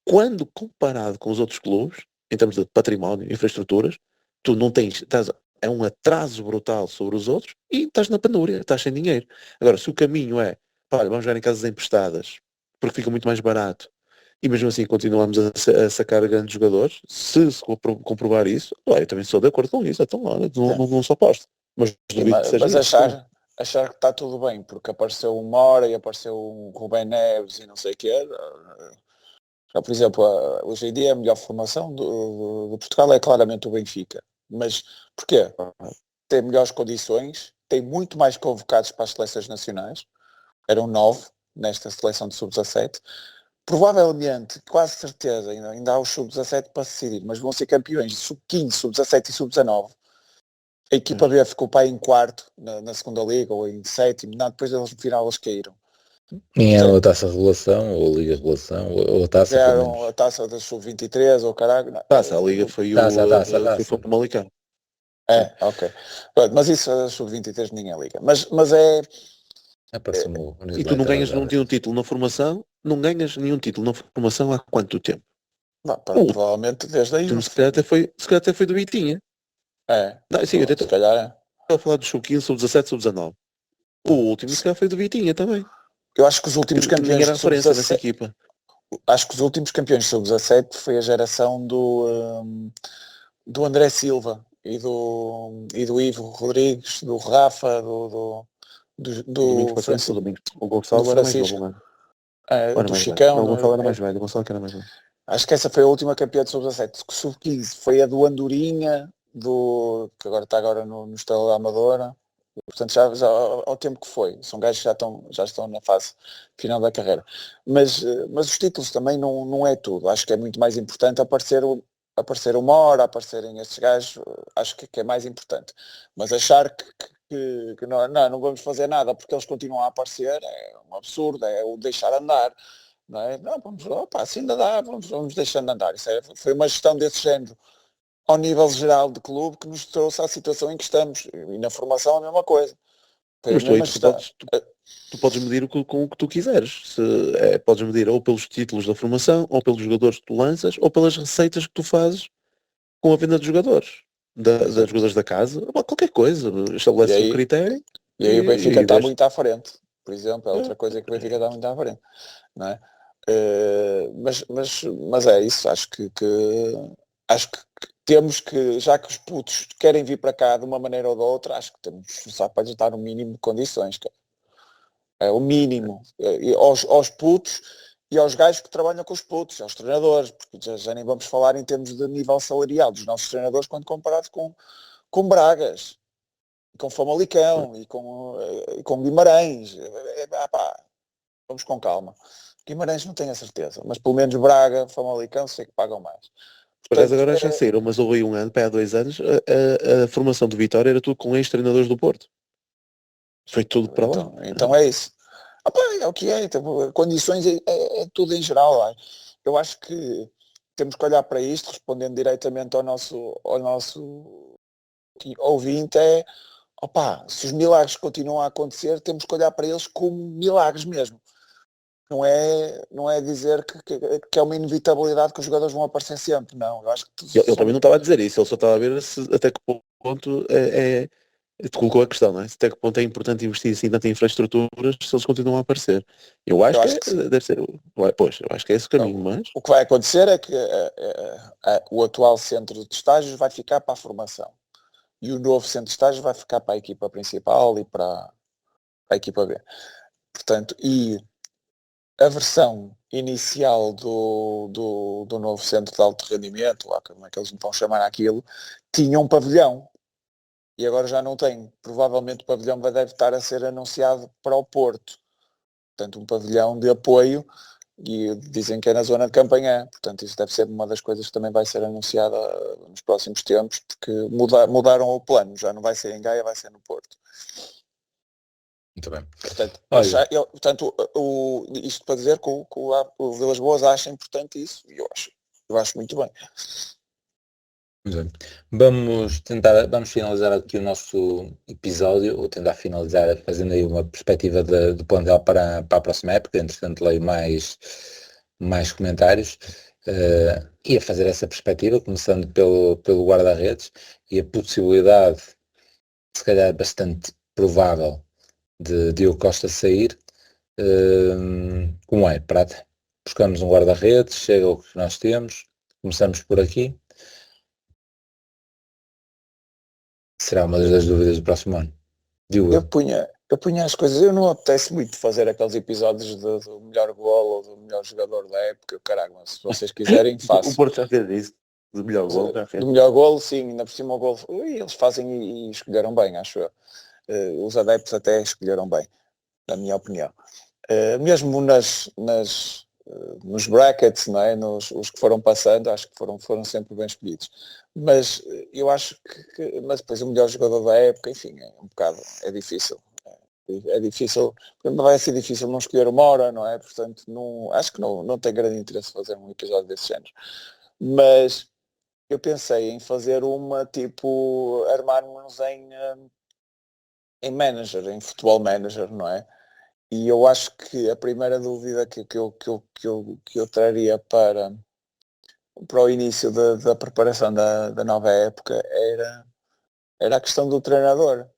Quando comparado com os outros clubes, em termos de património, infraestruturas, tu não tens, é um atraso brutal sobre os outros e estás na penúria, estás sem dinheiro. Agora, se o caminho é, pá, olha, vamos jogar em casas emprestadas, porque fica muito mais barato, e mesmo assim continuamos a sacar grandes jogadores, se comprovar isso, olha, eu também sou de acordo com isso, então olha, é. não só aposto, mas E duvido que seja mas isso também. achar que está tudo bem, porque apareceu uma hora e apareceu um Rubem Neves e não sei o quê. Por exemplo, hoje em dia a melhor formação do Portugal é claramente o Benfica. Mas porquê? Tem melhores condições, tem muito mais convocados para as seleções nacionais. Eram 9 nesta seleção de sub-17. Provavelmente, quase certeza, ainda há os sub-17 para se decidir, mas vão ser campeões de sub-15, sub-17 e sub-19. A equipa B ficou para aí em quarto na segunda liga ou em sétimo, não, depois deles no final eles caíram. Nem era Percebe? a taça revelação, ou a Liga Revelação, ou a taça pelo Ganharam a menos. taça da sub-23 ou caralho. Não, Taça, a Liga foi Taça, a o, taça, a foi taça. o Famalicão. ok. Pronto, mas isso a sub-23 ninguém liga. Mas Apareceu-me o E tu não newsletter ganhas agora. nenhum título na formação, não ganhas nenhum título na formação há quanto tempo? O provavelmente desde aí. último se calhar até foi do Vitinha. Não, sim, eu até Se estou calhar é. a falar do sub-15, sub-17, sub-19. O último se calhar foi do Vitinha também. Eu acho que os últimos Que nem campeões era de referência nessa sub-17, equipa. acho que os últimos campeões de sub-17 foi a geração do André Silva e do Ivo Rodrigues, do Rafa, O Domingos do, para trás, o Francisco, Domingos. O do Gonçalo era mais novo, Francisco, mano. Ou era do mais velho? Chicão. Não, o Gonçalo era mais velho. O Gonçalo que era mais velho. Acho que essa foi a última campeã de sub-17. Sub-15 foi a do Andorinha, que agora está no Estrela da Amadora. Portanto, já ao tempo que foi. São gajos que já estão na fase final da carreira. Mas os títulos também não é tudo. Acho que é muito mais importante aparecer uma hora, aparecerem estes gajos. Acho que é mais importante. Mas achar que não vamos fazer nada porque eles continuam a aparecer é um absurdo, é o deixar andar. Não é? Não, opa, assim ainda dá, vamos deixando andar. Foi uma gestão desse género ao nível geral de clube que nos trouxe à situação em que estamos. E na formação a mesma coisa. Foi a Mas tu aí mesma gestão. tu podes medir com o que tu quiseres. Podes medir ou pelos títulos da formação, ou pelos jogadores que tu lanças, ou pelas receitas que tu fazes com a venda de jogadores. Das jogadores da casa, ou qualquer coisa. E Estabelece um aí, critério e aí o Benfica e está deixa. muito à frente. Por exemplo, é outra coisa que o Benfica está muito à frente. Não é? Mas é isso. Acho que temos que, já que os putos querem vir para cá de uma maneira ou de outra, acho que temos que esforçar para lhes dar o mínimo de condições. Cara. É o mínimo. E aos putos e aos gajos que trabalham com os putos, aos treinadores, porque já nem vamos falar em termos de nível salarial dos nossos treinadores quando comparado com Bragas, com Famalicão e com Guimarães. Pá, vamos com calma. Guimarães não tenho a certeza, mas pelo menos Braga, Famalicão, sei que pagam mais. Por acaso Portanto, agora já saíram, mas houve aí um ano, há 2 anos, a formação de Vitória era tudo com ex-treinadores do Porto. Foi tudo para lá. então é isso. Pá, é o que é. Então, condições é tudo em geral. Lá. Eu acho que temos que olhar para isto, respondendo diretamente ao nosso ouvinte, Opa, se os milagres continuam a acontecer, temos que olhar para eles como milagres mesmo. Não é dizer que é uma inevitabilidade que os jogadores vão aparecer sempre, não. Eu acho que Ele também não estava a dizer isso, ele só estava a ver até que ponto te colocou a questão, não é? Até que ponto é importante investir assim tanto em infraestruturas se eles continuam a aparecer. Eu acho que sim. deve ser, pois, eu acho que é esse o caminho, Então, mas... o que vai acontecer é que o atual centro de estágios vai ficar para a formação e o novo centro de estágios vai ficar para a equipa principal e para a equipa B. Portanto, e a versão inicial do novo centro de alto rendimento, lá como é que eles vão chamar aquilo, tinha um pavilhão e agora já não tem. Provavelmente o pavilhão deve estar a ser anunciado para o Porto. Portanto, um pavilhão de apoio, e dizem que é na zona de Campanhã. Portanto, isso deve ser uma das coisas que também vai ser anunciada nos próximos tempos, porque mudaram o plano. Já não vai ser em Gaia, vai ser no Porto. Muito bem. Portanto, Olha, isto para dizer que o Vilas Boas acha importante isso, e eu acho muito bem. Vamos finalizar aqui o nosso episódio, ou tentar finalizar fazendo aí uma perspectiva do plantel para a próxima época. Entretanto, leio mais comentários e a fazer essa perspectiva, começando pelo guarda-redes e a possibilidade, se calhar bastante provável, de Diogo Costa sair. Como é, Prata? Buscamos um guarda-redes, chega o que nós temos, começamos por aqui. Será uma das dúvidas do próximo ano. Eu punha as coisas, eu não apetece muito fazer aqueles episódios do melhor gol ou do melhor jogador da época, caralho, mas se vocês quiserem, faço. O Porto já fez isso, do melhor gol, já fez. Do melhor gol, sim, ainda por cima o gol, eles fazem e escolheram bem, acho eu. Os adeptos até escolheram bem, na minha opinião. Mesmo nos brackets, não é? Os que foram passando, acho que foram sempre bem escolhidos. Mas eu acho mas depois o melhor jogador da época, enfim, é difícil. É difícil, vai ser difícil não escolher uma hora, não é? Portanto, acho que não tem grande interesse fazer um episódio desse género. Mas eu pensei em fazer uma tipo armarmos em manager, em futebol manager, não é? E eu acho que a primeira dúvida que eu traria para o início da preparação da nova época era a questão do treinador.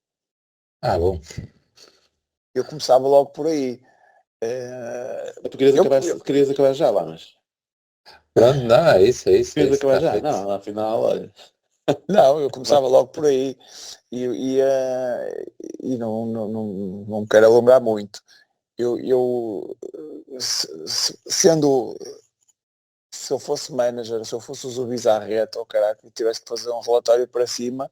Bom. Eu começava logo por aí. Tu querias acabar já lá, mas... Pronto, não, é isso. Querias acabar já? Feito. Não, afinal, olha... Não, eu começava logo por aí e não me quero alongar muito. Se eu fosse manager, se eu fosse o Zubizarreta, ou caraca, e tivesse que fazer um relatório para cima,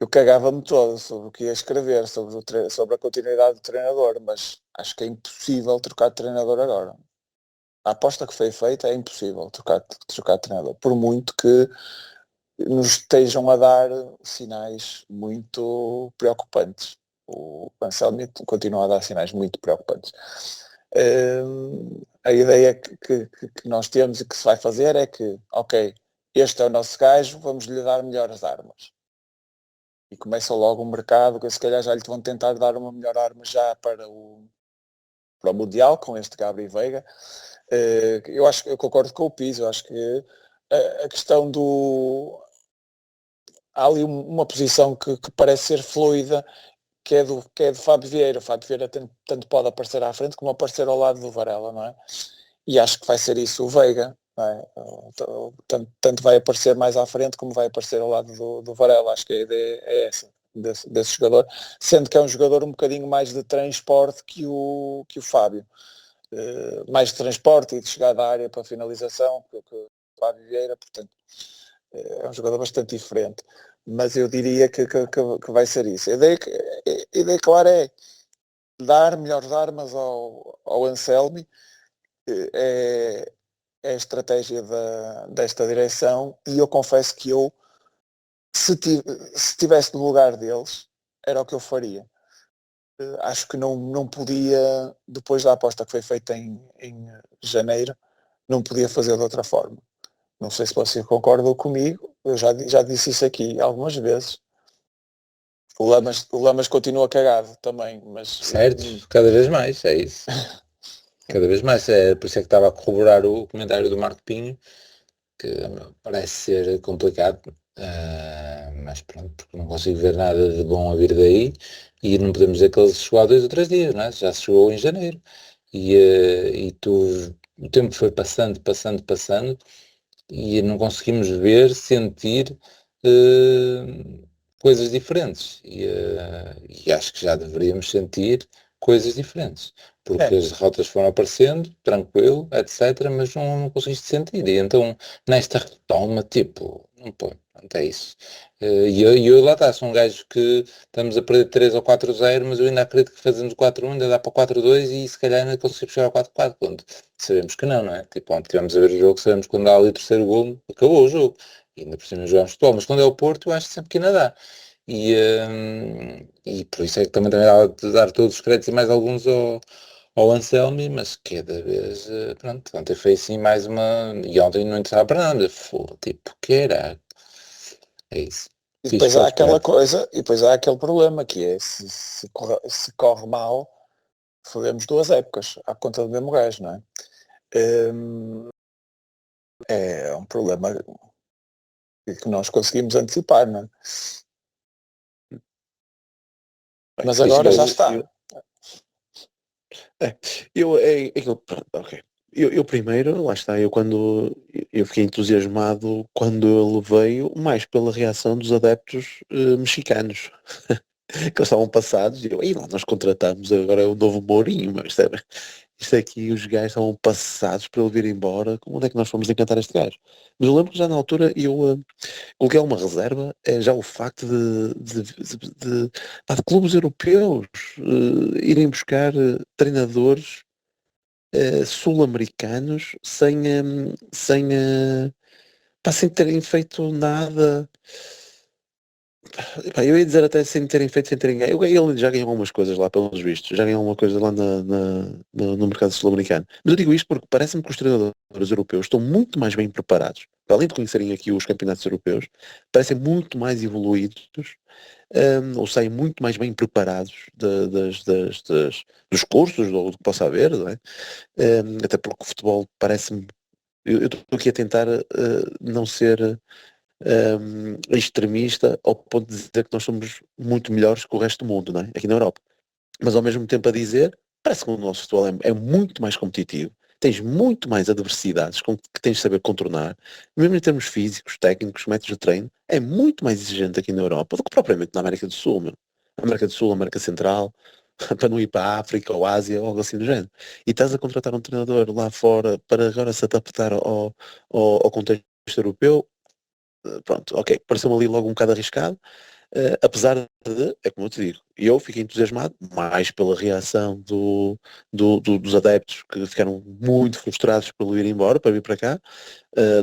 eu cagava-me todo sobre o que ia escrever, sobre a continuidade do treinador, mas acho que é impossível trocar de treinador agora. A aposta que foi feita é impossível trocar de treinador, por muito que nos estejam a dar sinais muito preocupantes. O Anselmi continua a dar sinais muito preocupantes. A ideia que nós temos e que se vai fazer é que, ok, este é o nosso gajo, vamos lhe dar melhores armas. E começa logo um mercado que se calhar já lhe vão tentar dar uma melhor arma já para o Mundial, com este Gabriel Veiga. Eu concordo com o Pizzo, eu acho que a questão há ali uma posição que parece ser fluida, que é do Fábio Vieira. O Fábio Vieira tanto pode aparecer à frente como aparecer ao lado do Varela, não é? E acho que vai ser isso o Veiga, não é? Tanto vai aparecer mais à frente como vai aparecer ao lado do Varela. Acho que a ideia é essa, desse jogador, sendo que é um jogador um bocadinho mais de transporte que o Fábio. Mais de transporte e de chegada à área para finalização que o Fábio Vieira, portanto é um jogador bastante diferente, mas eu diria que vai ser isso. A ideia clara é dar melhores armas ao Anselmi, é a estratégia desta direção, e eu confesso que eu, se estivesse no lugar deles, era o que eu faria. Acho que não podia, depois da aposta que foi feita em janeiro, não podia fazer de outra forma. Não sei se você concorda comigo, eu já disse isso aqui algumas vezes. O Lamas continua cagado também, mas... Certo? Cada vez mais, é isso. Cada vez mais. Por isso é que estava a corroborar o comentário do Marco Pinho, que parece ser complicado, mas pronto, porque não consigo ver nada de bom a vir daí, e não podemos dizer que ele chegou há 2 ou 3 dias, não é? Já chegou em janeiro, o tempo foi passando, e não conseguimos ver, sentir coisas diferentes, e acho que já deveríamos sentir coisas diferentes, porque as derrotas foram aparecendo, tranquilo, etc, mas não conseguiste sentir, e então nesta retoma, tipo, não põe, pronto, é isso. E eu lá está, sou um gajo que estamos a perder 3 ou 4-0, mas eu ainda acredito que fazendo 4-1 ainda dá para 4-2 e se calhar ainda conseguimos chegar ao 4-4, quando sabemos que não é? Tipo, ontem estivemos a ver o jogo, sabemos que quando há ali o terceiro golo, acabou o jogo, e ainda por cima jogamos futebol, mas quando é o Porto eu acho sempre que ainda dá. E por isso é que também dava de dar todos os créditos e mais alguns ao Anselmi, mas cada vez, pronto, ontem foi assim mais uma, e ontem não interessava para nada, tipo, que era, é isso. E Fiz depois há para aquela esperar. coisa, e depois há aquele problema que é, se corre mal, fodemos 2 épocas, à conta do mesmo gajo, não é? É um problema que nós conseguimos antecipar, não é? Mas agora já está. Ok. Eu primeiro, lá está, eu fiquei entusiasmado quando ele veio, mais pela reação dos adeptos mexicanos. Que eles estavam passados e e lá nós contratamos, agora é o novo Mourinho, mas isto aqui os gajos estavam passados para ele vir embora, como onde é que nós fomos encantar este gajo? Mas eu lembro que já na altura eu coloquei uma reserva, é já o facto de clubes europeus irem buscar treinadores sul-americanos sem terem feito nada. Epá, eu ia dizer até sem terem feito, sem terem ganho. Ele já ganhou algumas coisas lá, pelos vistos. Já ganhou alguma coisa lá no mercado sul-americano. Mas eu digo isto porque parece-me que os treinadores europeus estão muito mais bem preparados. Além de conhecerem aqui os campeonatos europeus, parecem muito mais evoluídos, ou saem muito mais bem preparados dos cursos, ou do que possa haver, não é? Até porque o futebol parece-me. Eu estou aqui a tentar não ser extremista ao ponto de dizer que nós somos muito melhores que o resto do mundo, não é? Aqui na Europa. Mas ao mesmo tempo a dizer, parece que o nosso futebol é muito mais competitivo, tens muito mais adversidades com que tens de saber contornar, mesmo em termos físicos, técnicos, métodos de treino, é muito mais exigente aqui na Europa do que propriamente na América do Sul, meu. América do Sul, América Central, para não ir para a África ou Ásia ou algo assim do género. E estás a contratar um treinador lá fora para agora se adaptar ao contexto europeu, pronto, ok, pareceu-me ali logo um bocado arriscado, apesar de, é como eu te digo, eu fiquei entusiasmado mais pela reação dos adeptos que ficaram muito frustrados por ir embora, para vir para cá,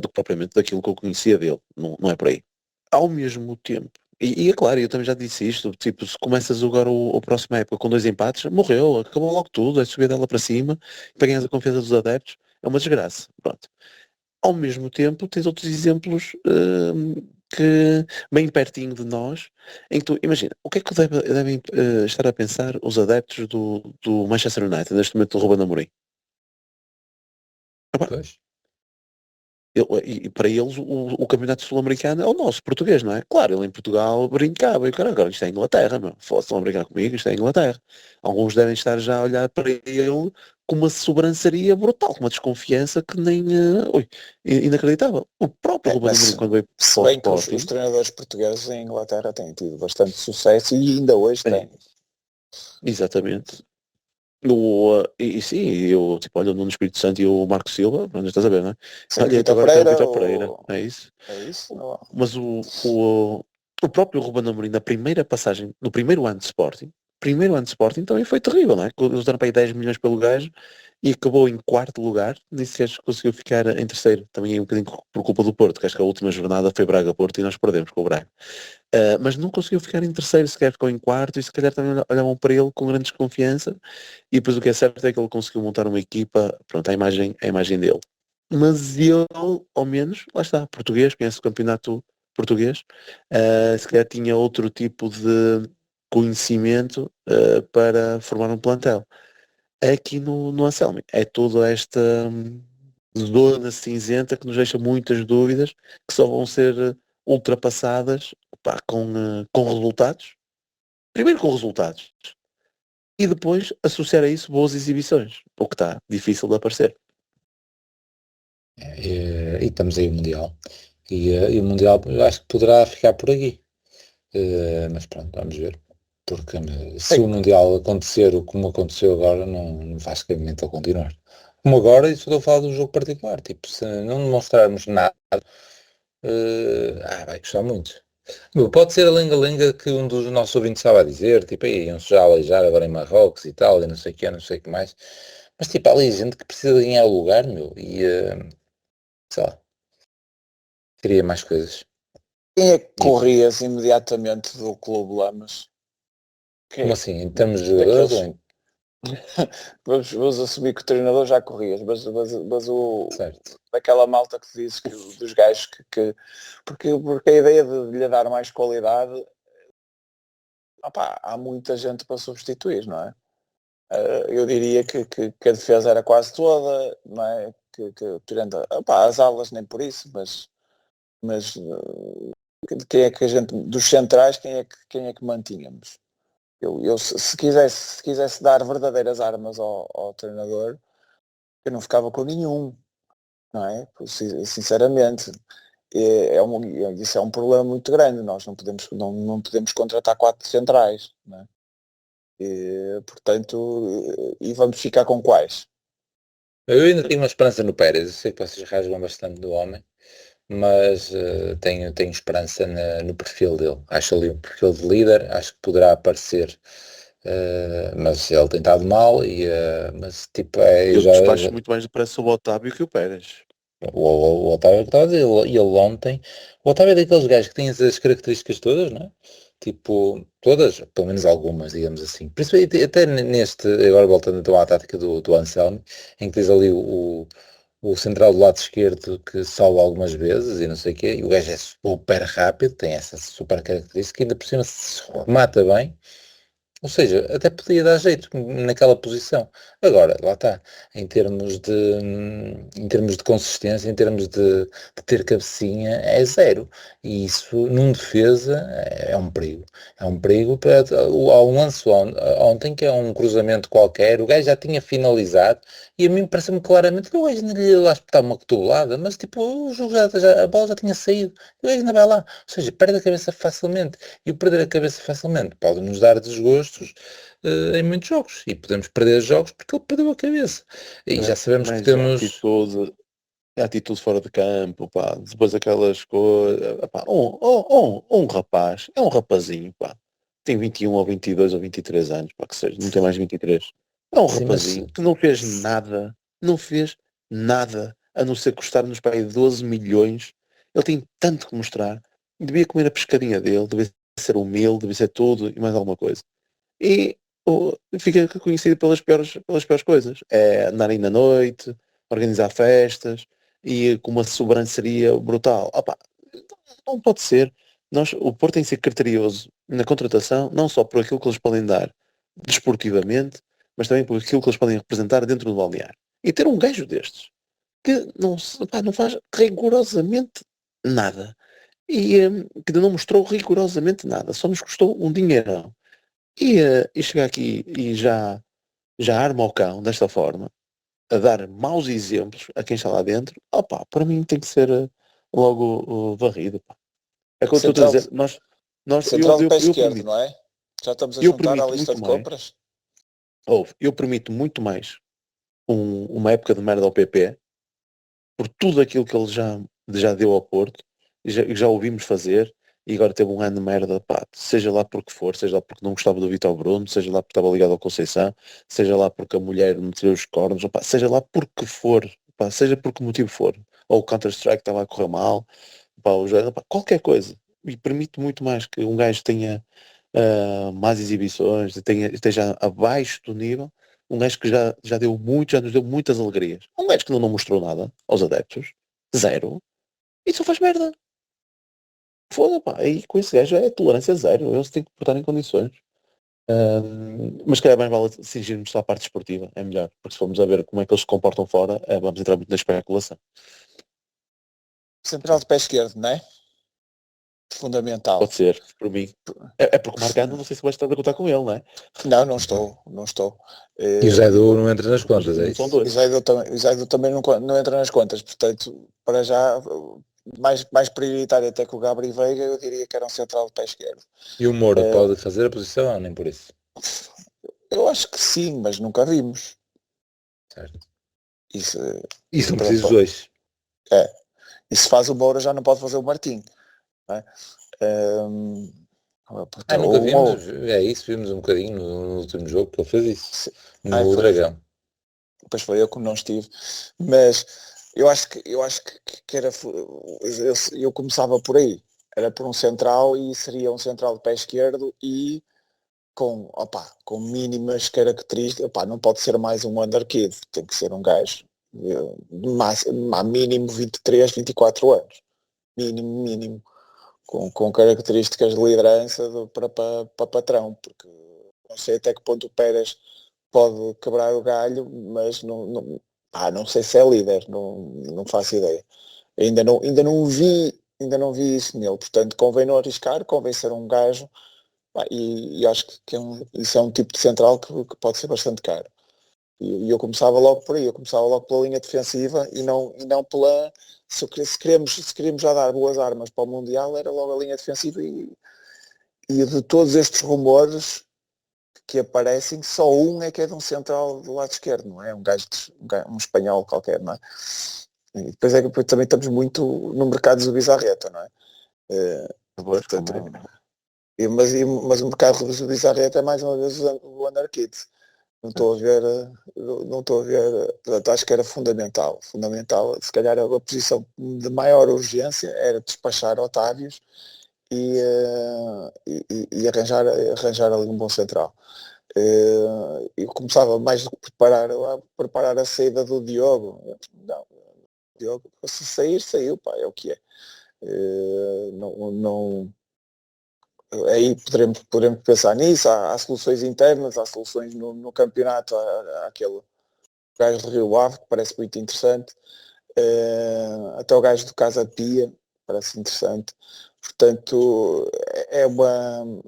do que propriamente daquilo que eu conhecia dele, não é por aí. Ao mesmo tempo, e é claro, eu também já disse isto, tipo, se começas agora a próxima época com 2 empates, morreu, acabou logo tudo, é subir dela para cima, para ganhar a confiança dos adeptos, é uma desgraça, pronto. Ao mesmo tempo, tens outros exemplos que bem pertinho de nós, em que tu, imagina, o que é que devem estar a pensar os adeptos do Manchester United neste momento do Ruben Amorim? Epá, Pois. e para eles o campeonato sul-americano é o nosso, português, não é? Claro, ele em Portugal brincava, e cara, agora isto é Inglaterra, meu. Fosse-se brincar comigo, isto é Inglaterra. Alguns devem estar já a olhar para ele com uma sobranceria brutal, com uma desconfiança que nem, inacreditável. O próprio Ruben Amorim Mas quando veio se para o bem que os Sporting, treinadores portugueses em Inglaterra têm tido bastante sucesso e ainda hoje é, têm. exatamente. E sim, eu, tipo, olha o Nuno Espírito Santo e o Marco Silva, pronto, estás a ver, não é? Sim, Olha, Vitor agora tem o Pereira, Vitor Pereira, é isso? é isso? Não. Mas o próprio Ruben Amorim, na primeira passagem, no primeiro ano de Sporting também foi terrível, não é? Eles deram para aí 10 milhões pelo gajo e acabou em quarto lugar, nem sequer conseguiu ficar em terceiro, também é um bocadinho por culpa do Porto, que acho que a última jornada foi Braga-Porto e nós perdemos com o Braga. Mas não conseguiu ficar em terceiro, sequer ficou em quarto e se calhar também olhavam para ele com grande desconfiança e depois o que é certo é que ele conseguiu montar uma equipa, pronto, a imagem dele. Mas ele, ao menos, lá está, português, conhece o campeonato português, se calhar tinha outro tipo conhecimento para formar um plantel. Aqui no Anselmi é toda esta zona cinzenta que nos deixa muitas dúvidas que só vão ser ultrapassadas pá, com resultados. Primeiro com resultados e depois associar a isso boas exibições, o que está difícil de aparecer. E estamos aí o Mundial. E o Mundial eu acho que poderá ficar por aqui. Mas pronto, vamos ver. Porque se o Mundial acontecer como aconteceu agora, não faz cabimento a continuar. Como agora, isso estou a falar do jogo particular. Tipo, se não demonstrarmos nada, vai custar muito. Pode ser a lenga-lenga que um dos nossos ouvintes estava a dizer, tipo, aí iam-se já aleijar agora em Marrocos e tal, e não sei o que, não sei o que mais. Mas tipo, há ali gente que precisa de ganhar o lugar, meu, e sei lá, queria mais coisas. Quem é que corrias imediatamente do Clube Lamas? Como assim, em termos de daqueles- jogadores ou em... Vamos assumir que o treinador já corrias, mas o Certo. daquela malta que diz que dos gajos porque a ideia de lhe dar mais qualidade, opá, há muita gente para substituir, não é? Eu diria que a defesa era quase toda, não é? Tirando, opá, as alas nem por isso, mas quem é que a gente, dos centrais, quem é que mantínhamos? Eu se quisesse dar verdadeiras armas ao treinador, eu não ficava com nenhum, não é? Sinceramente, isso é um problema muito grande. Nós não podemos contratar 4 centrais, não é? Portanto, e vamos ficar com quais? Eu ainda tenho uma esperança no Pérez, eu sei que vocês rasgam bastante do homem, mas tenho esperança no perfil dele. Acho ali um perfil de líder, acho que poderá aparecer, mas ele tem estado mal, mas tipo, Eu despacho muito mais depressa o Otávio que o Pérez. o Otávio que estava a dizer, ele ontem, o Otávio é daqueles gajos que têm as características todas, não é? Tipo, todas, pelo menos algumas, digamos assim. Principalmente até neste, agora voltando então à tática do Anselmo, em que tens ali o central do lado esquerdo que salva algumas vezes e não sei o quê, e o gajo é super rápido, tem essa super característica, ainda por cima se remata bem. Ou seja, até podia dar jeito naquela posição. Agora, lá está, em termos de consistência, em termos de ter cabecinha, é zero. E isso, num defesa, é um perigo. É um perigo para ao lance ontem, que é um cruzamento qualquer, o gajo já tinha finalizado, e a mim parece-me claramente que o gajo ainda lhe ia lá espetar uma cotovelada, mas tipo, o jogo a bola já tinha saído, e o gajo ainda vai lá. Ou seja, perde a cabeça facilmente. E o perder a cabeça facilmente pode nos dar desgostos em muitos jogos. E podemos perder jogos porque ele perdeu a cabeça. E já sabemos que Mas temos... a atitude fora de campo, pá, depois aquelas coisas, pá, um rapaz, é um rapazinho, pá, tem 21 ou 22 ou 23 anos, pá, que seja, não tem mais 23. É um Sim, mas rapazinho que não fez nada, não fez nada, a não ser custar-nos para aí 12 milhões. Ele tem tanto que mostrar, devia comer a pescadinha dele, devia ser humilde, devia ser tudo e mais alguma coisa. E fica conhecido pelas piores coisas. É andar aí na noite, organizar festas e com uma sobranceria brutal. Opa, não pode ser. O Porto tem que ser criterioso na contratação, não só por aquilo que eles podem dar desportivamente, mas também por aquilo que eles podem representar dentro do balneário. E ter um gajo destes que não faz rigorosamente nada. Que não mostrou rigorosamente nada, só nos custou um dinheirão. E chegar aqui e já arma o cão desta forma, a dar maus exemplos a quem está lá dentro, opa, para mim tem que ser logo varrido. Pá. É como eu estou a Central, dizer, central de pé eu esquerdo, permito, não é? Já estamos a eu juntar à permito lista muito de mais, compras? eu permito muito mais uma época de merda ao PP, por tudo aquilo que ele já deu ao Porto, e já ouvimos fazer, e agora teve um ano de merda, pá, seja lá porque for, seja lá porque não gostava do Vitor Bruno, seja lá porque estava ligado ao Conceição, seja lá porque a mulher meteu os cornos, pá, seja lá porque for, pá, seja por que motivo for, ou o Counter-Strike estava a correr mal, pá, pá, qualquer coisa, e permite muito mais que um gajo tenha más exibições, esteja abaixo do nível, um gajo que já deu muito, já nos deu muitas alegrias. Um gajo que não mostrou nada aos adeptos, zero, e só faz merda. Foda, pá, aí com esse gajo é tolerância zero, ele se tem que portar em condições. Mas se calhar bem vale cingirmos só à parte esportiva, é melhor, porque se formos a ver como é que eles se comportam fora, vamos entrar muito na especulação. Central de pé esquerdo, não é? Fundamental. Pode ser, por mim. É porque o Marcano, não sei se vais estar a contar com ele, não é? Não estou. E o Zé Du não entra nas contas, é Não são isso? O dois. Zaido também não entra nas contas, portanto, para já, mais prioritário até que o Gabriel Veiga, eu diria que era um central de pé esquerdo. E o Moura Eh, pode fazer a posição ou nem por isso? Eu acho que sim, mas nunca vimos. Certo. Isso, E são para- precisos para- dois. e se faz o Moura já não pode fazer o Martim. Não é? Ehm, Nunca um vimos, ou- é isso, vimos um bocadinho no último jogo que ele fez isso. se- ai, No Dragão. Depois foi eu que não estive, mas eu acho que era, eu começava por aí, era por um central e seria um central de pé esquerdo e com mínimas características, não pode ser mais um underkid, tem que ser um gajo de máximo, mínimo 23, 24 anos, mínimo, com características de liderança para patrão, porque não sei até que ponto o Pérez pode quebrar o galho, mas não sei se é líder, não faço ideia. Ainda não vi isso nele, portanto convém não arriscar, convém ser um gajo, e acho que isso é um tipo de central que pode ser bastante caro. E eu começava logo por aí, eu começava logo pela linha defensiva e não pela. Se queremos já dar boas armas para o Mundial, era logo a linha defensiva e de todos estes rumores que aparecem, só um é que é de um central do lado esquerdo, não é? Um espanhol qualquer, não é? E depois depois também estamos muito no mercado do Bizarreta, não é? Portanto, mas o mercado do Bizarreta é mais uma vez o Underkid. Não estou a ver, não estou a ver, portanto, acho que era fundamental, se calhar a posição de maior urgência era despachar Otávios e arranjar ali um bom central. Eu começava mais do que preparar a saída do Diogo. Não, o Diogo, se sair, saiu, pá, é o que é. Não, aí poderemos pensar nisso, há soluções internas, há soluções no campeonato, há aquele gajo de Rio Ave que parece muito interessante, até o gajo do Casa Pia parece interessante, portanto é uma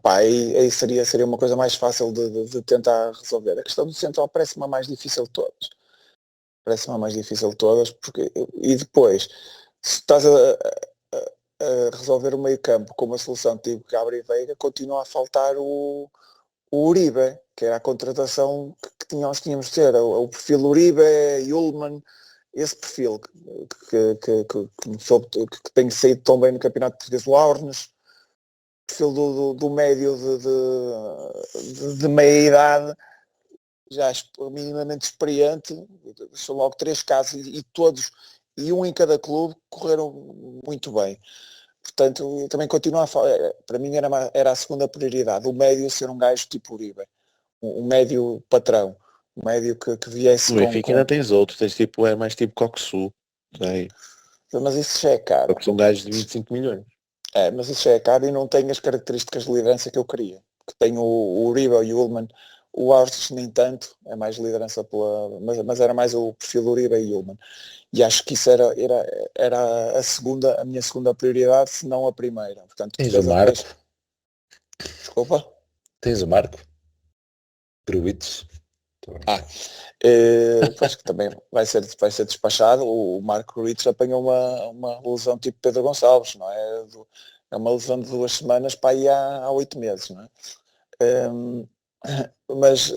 aí seria uma coisa mais fácil de tentar resolver. A questão do central parece-me a mais difícil de todas. Porque, e depois, se estás a resolver o meio campo com uma solução tipo Gabriel Veiga, continua a faltar o Uribe, que era a contratação que tínhamos de ter. O perfil Uribe, Ullmann, esse perfil que tem saído tão bem no Campeonato Português, o Aurnes, perfil do médio de meia idade, já minimamente experiente, são logo 3 casos e todos, e um em cada clube, correram muito bem. Portanto, eu também continuo a falar, para mim era a segunda prioridade, o médio ser um gajo tipo Uribe, um médio patrão, um médio que viesse No Benfica ainda tens outro, tens tipo, é mais tipo Coxu, sei. Mas isso já é caro. Porque são gajos de 25 milhões. Mas isso já é caro e não tem as características de liderança que eu queria. Que tem o Uribe e o Ullmann. O Arsene nem tanto, é mais liderança mas era mais o perfil Uribe e Ullmann. E acho que isso era a minha segunda prioridade, se não a primeira. Portanto, Tens o Marco. Desculpa? Tens o Marco. Gruites. Acho que também vai ser despachado. O Marco Ruiz apanhou uma lesão tipo Pedro Gonçalves, não é? É uma lesão de 2 semanas para aí há 8 meses, não é? Mas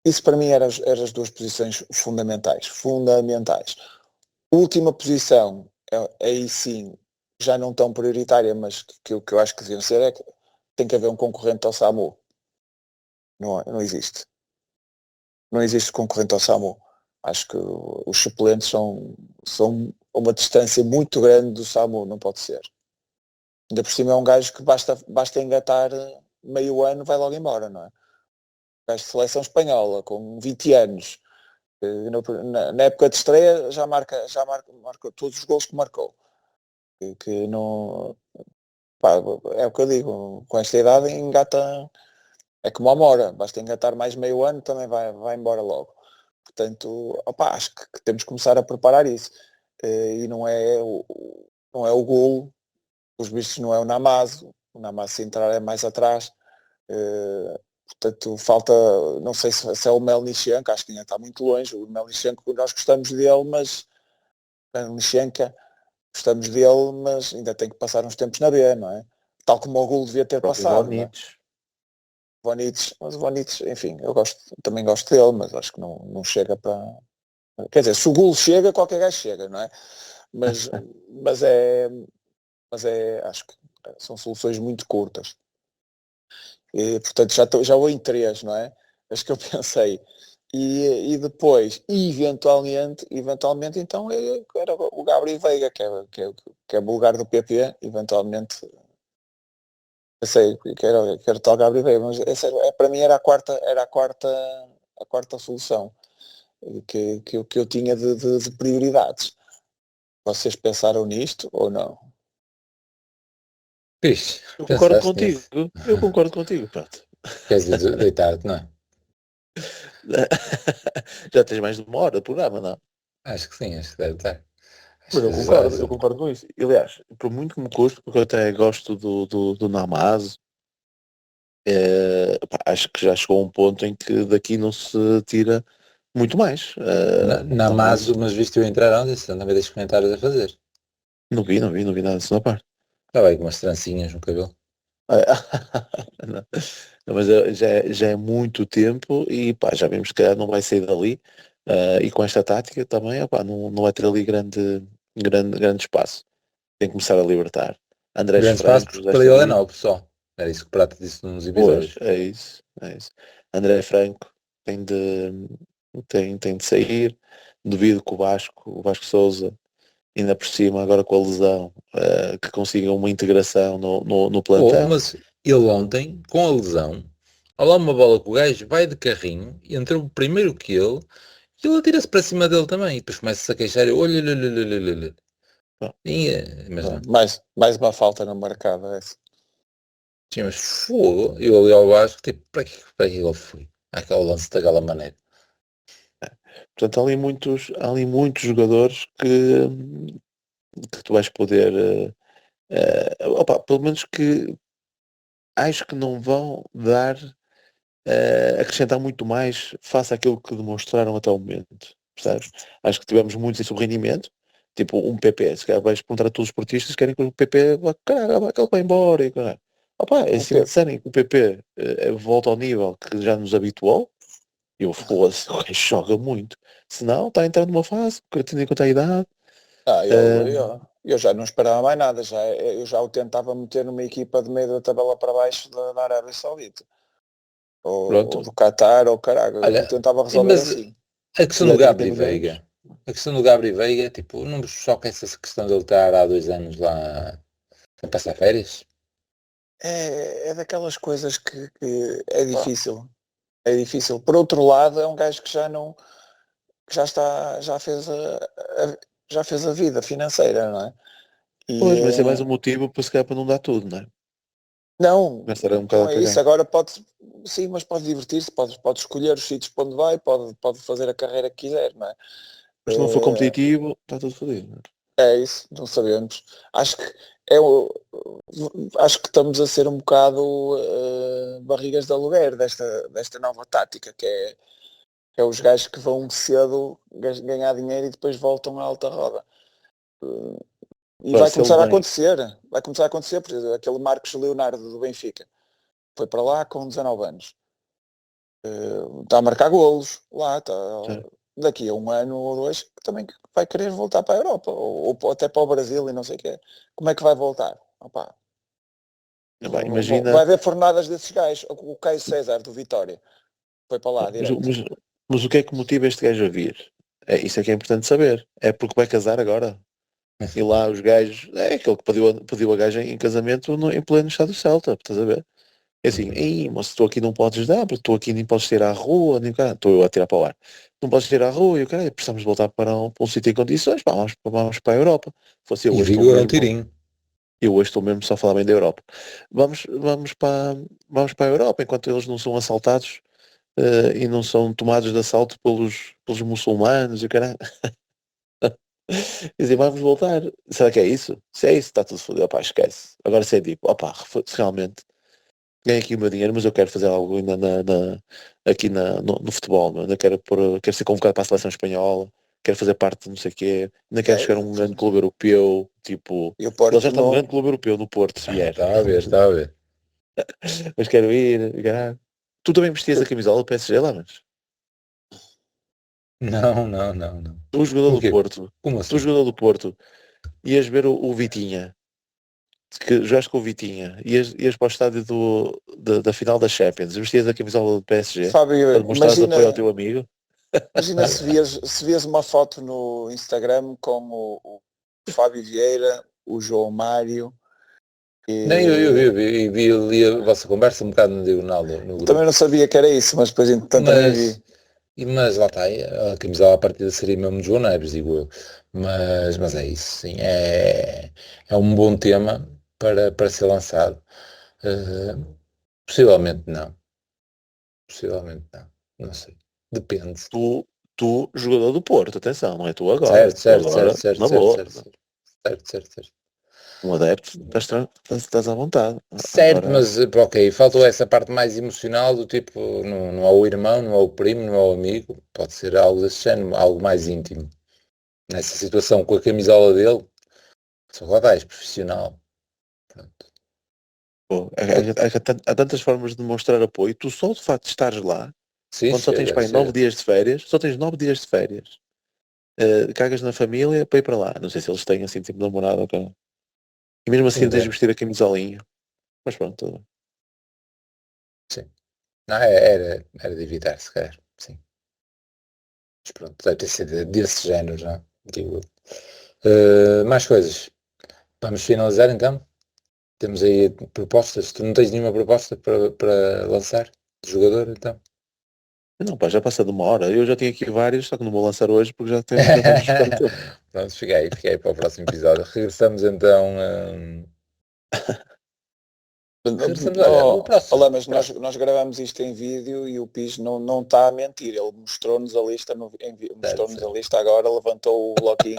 isso para mim eram as duas posições fundamentais. Última posição, aí sim, já não tão prioritária, mas que eu acho que deviam ser, é que tem que haver um concorrente ao SAMU. Não existe. Não existe concorrente ao SAMU. Acho que os suplentes são uma distância muito grande do SAMU, não pode ser. Ainda por cima é um gajo que basta engatar meio ano, vai logo embora, não é? Um gajo de seleção espanhola, com 20 anos, na época de estreia já marca todos os gols que marcou. Que não, pá, é o que eu digo, com esta idade engata, é como a Mora, basta engatar mais meio ano, também vai embora logo. Portanto, opá, acho que temos que começar a preparar isso. E não é o golo, os bichos não é o Namazo se entrar é mais atrás. Portanto, falta, não sei se é o Melnichenko, acho que ainda está muito longe. O Melnichenko, nós gostamos dele, mas Melnichenko, gostamos dele, mas ainda tem que passar uns tempos na B, não é? Tal como o golo devia ter passado. Não é? Vonitz, mas o Vonitz, enfim, também gosto dele, mas acho que não chega para... Quer dizer, se o golo chega, qualquer gajo chega, não é? Mas, mas acho que são soluções muito curtas. E, portanto, já vou em 3, não é? As que eu pensei. E depois, eventualmente, então, era o Gabriel Veiga, que é bulgar do PP, eventualmente... Eu sei que era tal Gabriel Veiga, mas para mim era a quarta solução que eu tinha de prioridades. Vocês pensaram nisto ou não? Fixe, Eu concordo pensaste contigo. nisso. Eu concordo contigo, Pato. Queres dizer deitar-te, não é? Já tens mais de 1 hora de programa, não? Acho que sim, acho que deve estar. Mas eu concordo com isso. Aliás, por muito que me custe, porque eu até gosto do Namazo, pá, acho que já chegou a um ponto em que daqui não se tira muito mais. Na Maso, mas viste eu entrar ontem, se não me deixes comentários a fazer. Não vi nada disso na parte. Estava aí com umas trancinhas no cabelo. Não. Não, mas já é muito tempo e pá, já vimos que não vai sair dali. E com esta tática também, opá, não vai ter ali grande espaço. Tem que começar a libertar. Andrés Grande espaço Franco, porque José para ele é Felipe, nobre só. Era isso que o Prato disse nos pois, episódios. é isso. André Franco tem de sair. Duvido que o Vasco Souza, ainda por cima, agora com a lesão, que consiga uma integração no plantel. Mas ele ontem, com a lesão, ao lá uma bola que o gajo vai de carrinho e entrou primeiro que e ele atira-se para cima dele também. E depois começa-se a queixar. Olha. Bom, Mas não. Mais uma falta não marcada. Tinha mas fogo. Eu ali ao Vasco, tipo, para que ele foi? Aquele lance daquela maneira. Portanto, há ali muitos jogadores que tu vais poder, opa, pelo menos que acho que não vão dar, acrescentar muito mais face àquilo que demonstraram até o momento, percebes? Acho que tivemos muitos em sub-rendimento, tipo um PP, se calhar vais perguntar a todos os esportistas, querem que o PP vá, caralho, que ele vai embora, e caralho. Opa, se me disserem que o PP volta ao nível que já nos habituou, eu foda-se, o gajo joga muito. Se não, está entrando numa fase, tendo em conta a idade. Eu já não esperava mais nada, eu já o tentava meter numa equipa de meio da tabela para baixo da Arábia Saudita. Ou do Qatar, ou caralho, Olha, eu tentava resolver mas assim. a questão Já do tem Gabri 30 milhões. Veiga. A questão do Gabri Veiga, tipo, não vos choca essa questão de ele estar há 2 anos lá a passar férias? É daquelas coisas que é difícil. É difícil. Por outro lado, é um gajo que já não, que já está, já fez a vida financeira, não é? Pois, mas é mais um motivo para se calhar para não dar tudo, não é? Não, Começar um bocado não a é cagar. isso. Agora sim, mas pode divertir-se, pode escolher os sítios para onde vai, pode fazer a carreira que quiser, não é? Mas se não for competitivo, está tudo fodido. Não é? É isso, não sabemos. Acho que acho que estamos a ser um bocado barrigas de aluguer desta nova tática, que é os gajos que vão cedo ganhar dinheiro e depois voltam à alta roda. E Agora, vai se ele começar a vem, acontecer. Vai começar a acontecer, porque aquele Marcos Leonardo do Benfica foi para lá com 19 anos. Está a marcar golos lá, está. sim. Daqui a 1 ano ou 2 que também vai querer voltar para a Europa ou até para o Brasil e não sei o quê. Como é que vai voltar? Opa, Epá, imagina, vai haver fornadas desses gajos. O Caio César do Vitória foi para lá mas, direto. mas o que é que motiva este gajo a vir? Isso é que é importante saber. É porque vai casar agora. E lá os gajos, é aquele que pediu a gaja em casamento em pleno estado do Celta, estás a ver? É assim, ei, mas tu aqui não podes dar, porque tu aqui nem podes ir à rua, nem cara, estou eu a tirar para o ar. Não podes ir à rua e o cara, precisamos de voltar para um sítio em condições, vamos para a Europa. Fosse eu E o hoje com o Vigor meu é um irmão. tirinho. Eu hoje estou mesmo só a falar bem da Europa. Vamos para a Europa, enquanto eles não são assaltados e não são tomados de assalto pelos muçulmanos e caralho. Quer dizer, vamos voltar. Será que é isso? Se é isso, está tudo fodido. Opá, esquece. Agora se é tipo, opá, se realmente ganho aqui o meu dinheiro, mas eu quero fazer algo ainda aqui no futebol, meu. Ainda quero ser convocado para a seleção espanhola, quero fazer parte de não sei o quê, ainda quero chegar a um grande clube europeu, tipo, E o Porto ele já está num não- grande clube europeu no Porto, se vier. Está a ver. Mas quero ir, caralho. Tu também vestias a camisola do PSG lá, mas Não. tu jogador O do quê? Porto, Como tu assim? jogador do Porto, ias ver o Vitinha, que jogaste com o Vitinha, ias para o estádio da final da Champions, vestias a camisola do PSG Fábio, para demonstrares apoio ao teu amigo. imagina se vias uma foto no Instagram com o Fábio Vieira, o João Mário Nem eu e vi ali a vossa conversa um bocado no diagonal no grupo. também não sabia que era isso, mas depois entretanto também vi. Mas lá está, a camisola à partida seria mesmo de João Neves, digo eu. Mas é isso, sim. É um bom tema para ser lançado. Eh, possivelmente não. Possivelmente não. Não sei. Depende. Tu, jogador do Porto, atenção, não é tu agora. Certo, Tu certo, agora, certo, certo, na certo, boa. certo, certo. Certo, certo, certo. Um adepto, estás à vontade. Certo, Agora, mas ok, faltou essa parte mais emocional do tipo, não é o irmão, não é o primo, não é o amigo, pode ser algo desse género, algo mais íntimo. Nessa situação com a camisola dele, só lá dá, és profissional. Pronto. pô, há tantas formas de demonstrar apoio. Tu só o facto de estares lá, Sim, quando só tens chega, para aí 9 chega. dias de férias, só tens 9 dias de férias. Cagas na família para ir para lá. Não sei se eles têm assim tipo namorado ou cara. E mesmo assim Sim, tens de vestir a camisolinha. Mas pronto, tudo bem. sim. Não, era de evitar, se calhar, sim. Mas pronto, deve ter sido desse género já, digo eu. Mais coisas. Vamos finalizar então? Temos aí propostas. Tu não tens nenhuma proposta para lançar de jogador, então? Não, pá, já passa de uma hora. Eu já tinha aqui vários, só que não vou lançar hoje porque já estamos a buscar o tempo. Pronto, fica aí para o próximo episódio. Regressamos então. Regressamos, olha, o próximo. Olá, mas nós gravamos isto em vídeo e o Pis não está a mentir. Ele mostrou-nos a lista, mostrou-nos a Certo. lista agora, levantou o bloquinho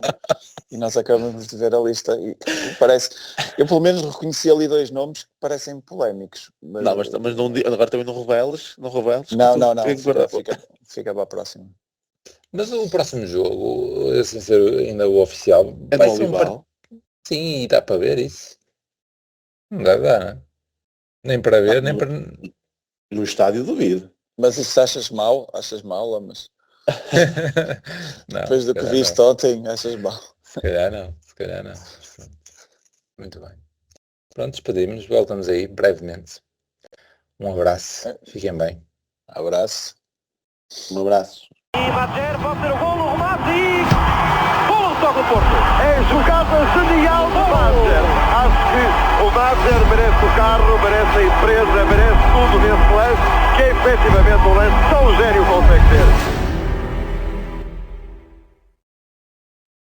e nós acabamos de ver a lista e parece. Eu pelo menos reconheci ali 2 nomes que parecem polémicos. Não, mas não, agora também não reveles. Não reveles. Não, Tem que guardar. fica para a próxima. Mas o próximo jogo, sem ser ainda o oficial, É vai no ser Olival. Sim, dá para ver isso. Não deve dar, né? Nem para ver, nem para. No estádio duvido. Mas isso achas mal, mas Não, depois se do que calhar viste não. ontem, achas mal. Se calhar não. Se calhar não. Mas pronto. Muito bem. Pronto, despedimos-nos. Voltamos aí brevemente. Um abraço. Fiquem bem. Abraço. Um abraço. E Madjer pode ter o golo, o remate e... Golo só do Porto. É jogada genial do Madjer. Acho que o Madjer merece o carro, merece a empresa, merece tudo nesse lance, que é efetivamente um lance tão genial.